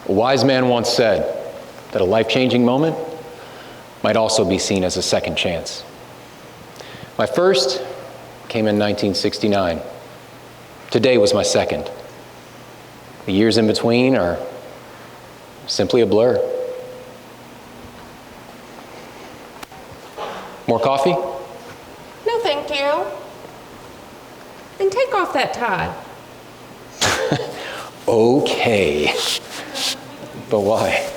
A wise man once said that a life-changing moment might also be seen as a second chance. My first came in 1969. Today was my second. The years in between are simply a blur. More coffee? No, thank you. And take off that tie. Okay. But why?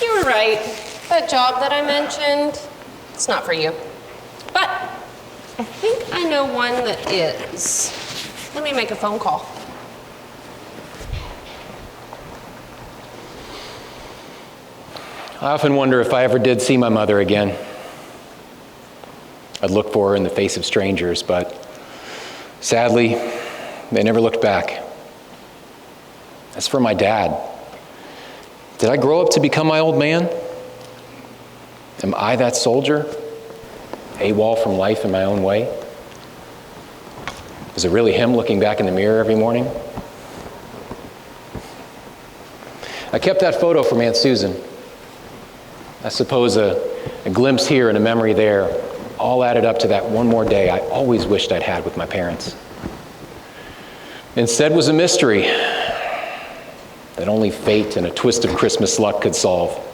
You were right. That job that I mentioned, it's not for you. But I think I know one that is. Let me make a phone call. I often wonder if I ever did see my mother again. I'd look for her in the face of strangers, but sadly, they never looked back. As for my dad, did I grow up to become my old man? Am I that soldier? AWOL from life in my own way? Is it really him looking back in the mirror every morning? I kept that photo from Aunt Susan. I suppose a glimpse here and a memory there all added up to that one more day I always wished I'd had with my parents. Instead was a mystery that only fate and a twist of Christmas luck could solve.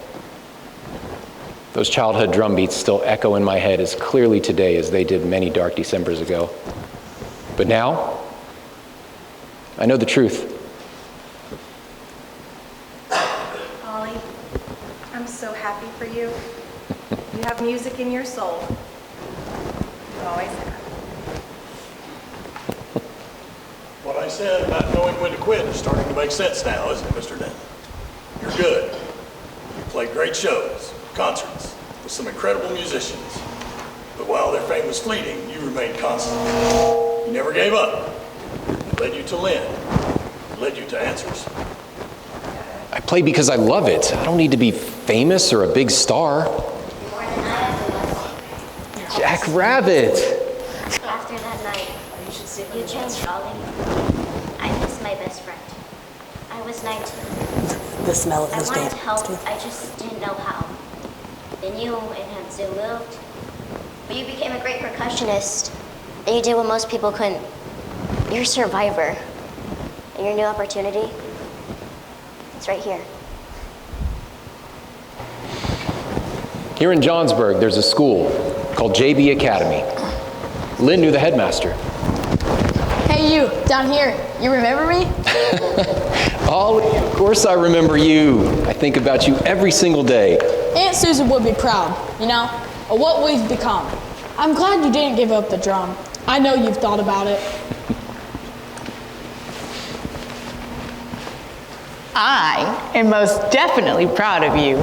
Those childhood drum beats still echo in my head as clearly today as they did many dark Decembers ago. But now, I know the truth. Ollie, I'm so happy for you. You have music in your soul. You always have. What I said about knowing when to quit is starting to make sense now, isn't it, Mr. Denton? You're good. You played great shows, concerts, with some incredible musicians. But while their fame was fleeting, you remained constant. You never gave up. It led you to Lynn. It led you to answers. I play because I love it. I don't need to be famous or a big star. Jack Rabbit. After that night, you changed, Ollie. I missed my best friend. I was 19. The smell of I this wanted damn to help, stew. I just didn't know how. Then you and Hansu moved. But you became a great percussionist. And you did what most people couldn't. You're a survivor. And your new opportunity, it's right here. Here in Johnsburg, there's a school called JB Academy. Lynn knew the headmaster. Hey, you, down here. You remember me? Ollie, of course I remember you. I think about you every single day. Aunt Susan would be proud, you know, of what we've become. I'm glad you didn't give up the drum. I know you've thought about it. I am most definitely proud of you.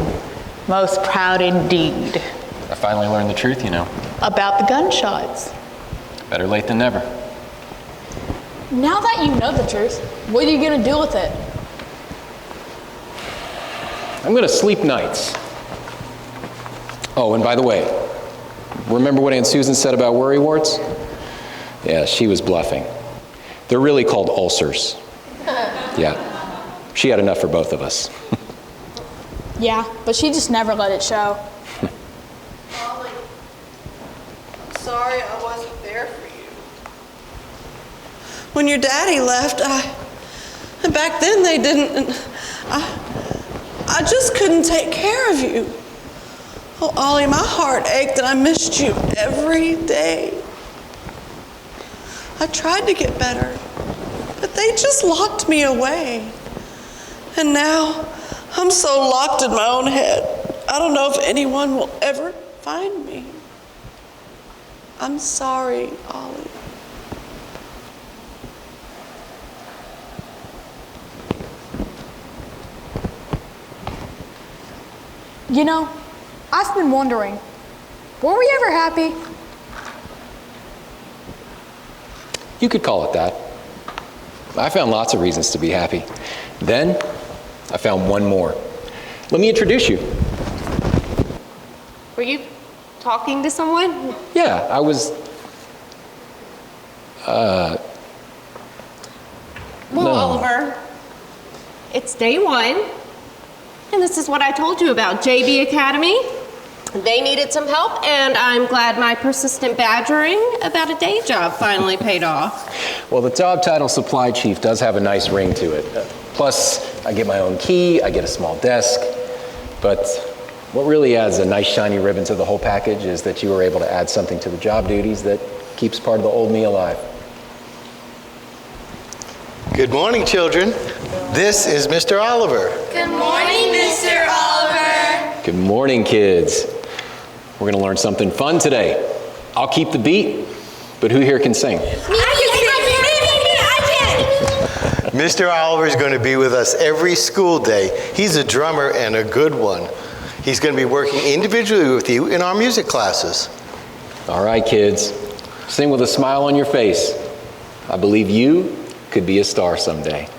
Most proud indeed. I finally learned the truth, you know. About the gunshots. Better late than never. Now that you know the truth, what are you gonna do with it? I'm gonna sleep nights. Oh, and by the way, remember what Aunt Susan said about worry warts? Yeah, she was bluffing. They're really called ulcers. Yeah, she had enough for both of us. Yeah, but she just never let it show. Ollie, I'm sorry I wasn't there for you. When your daddy left, back then they didn't, and I just couldn't take care of you. Oh, Ollie, my heart ached and I missed you every day. I tried to get better, but they just locked me away. And now, I'm so locked in my own head, I don't know if anyone will ever find me. I'm sorry, Ollie. You know, I've been wondering, were we ever happy? You could call it that. I found lots of reasons to be happy. Then, I found one more. Let me introduce you. Were you talking to someone? Yeah, I was, Well, no. Oliver, it's day one, and this is what I told you about JB Academy. They needed some help, and I'm glad my persistent badgering about a day job finally paid off. Well, the job title supply chief does have a nice ring to it. Plus, I get my own key, I get a small desk. But what really adds a nice shiny ribbon to the whole package is that you were able to add something to the job duties that keeps part of the old me alive. Good morning, children. This is Mr. Oliver. Good morning, Mr. Oliver. Good morning, kids. We're gonna learn something fun today. I'll keep the beat, but who here can sing? Mr. Oliver is going to be with us every school day. He's a drummer and a good one. He's going to be working individually with you in our music classes. All right, kids. Sing with a smile on your face. I believe you could be a star someday.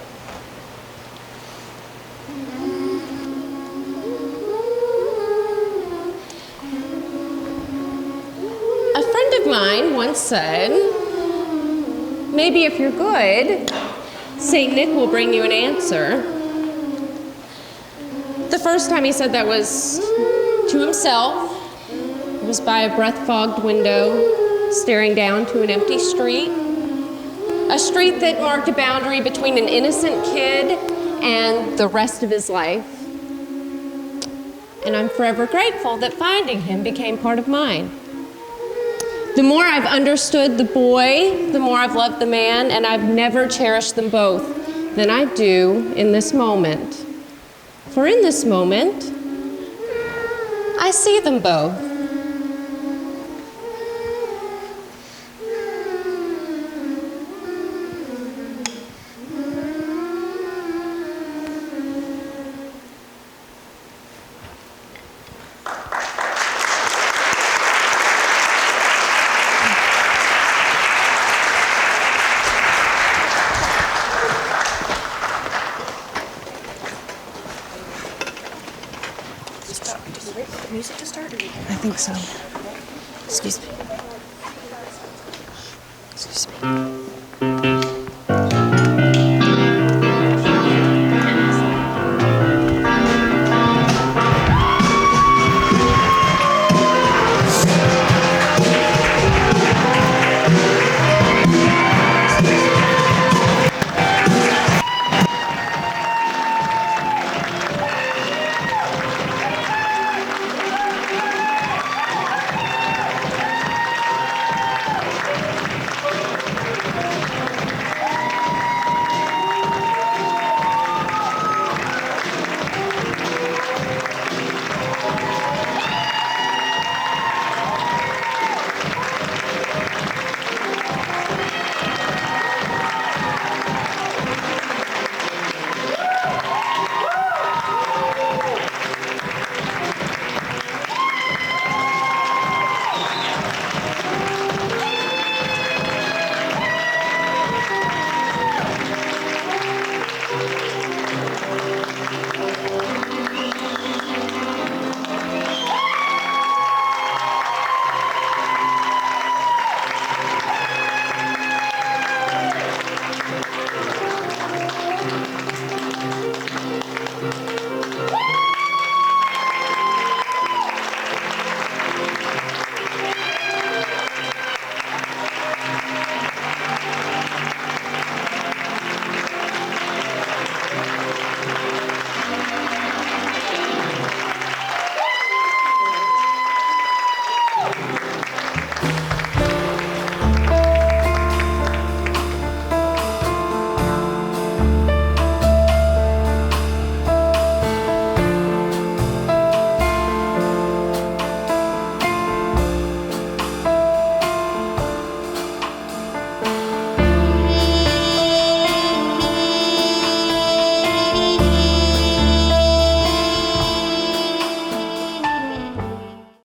A friend of mine once said, maybe if you're good, St. Nick will bring you an answer. The first time he said that was to himself. It was by a breath-fogged window, staring down to an empty street. A street that marked a boundary between an innocent kid and the rest of his life. And I'm forever grateful that finding him became part of mine. The more I've understood the boy, the more I've loved the man, and I've never cherished them both than I do in this moment. For in this moment, I see them both. Music to start? I think so. Excuse me. Excuse me.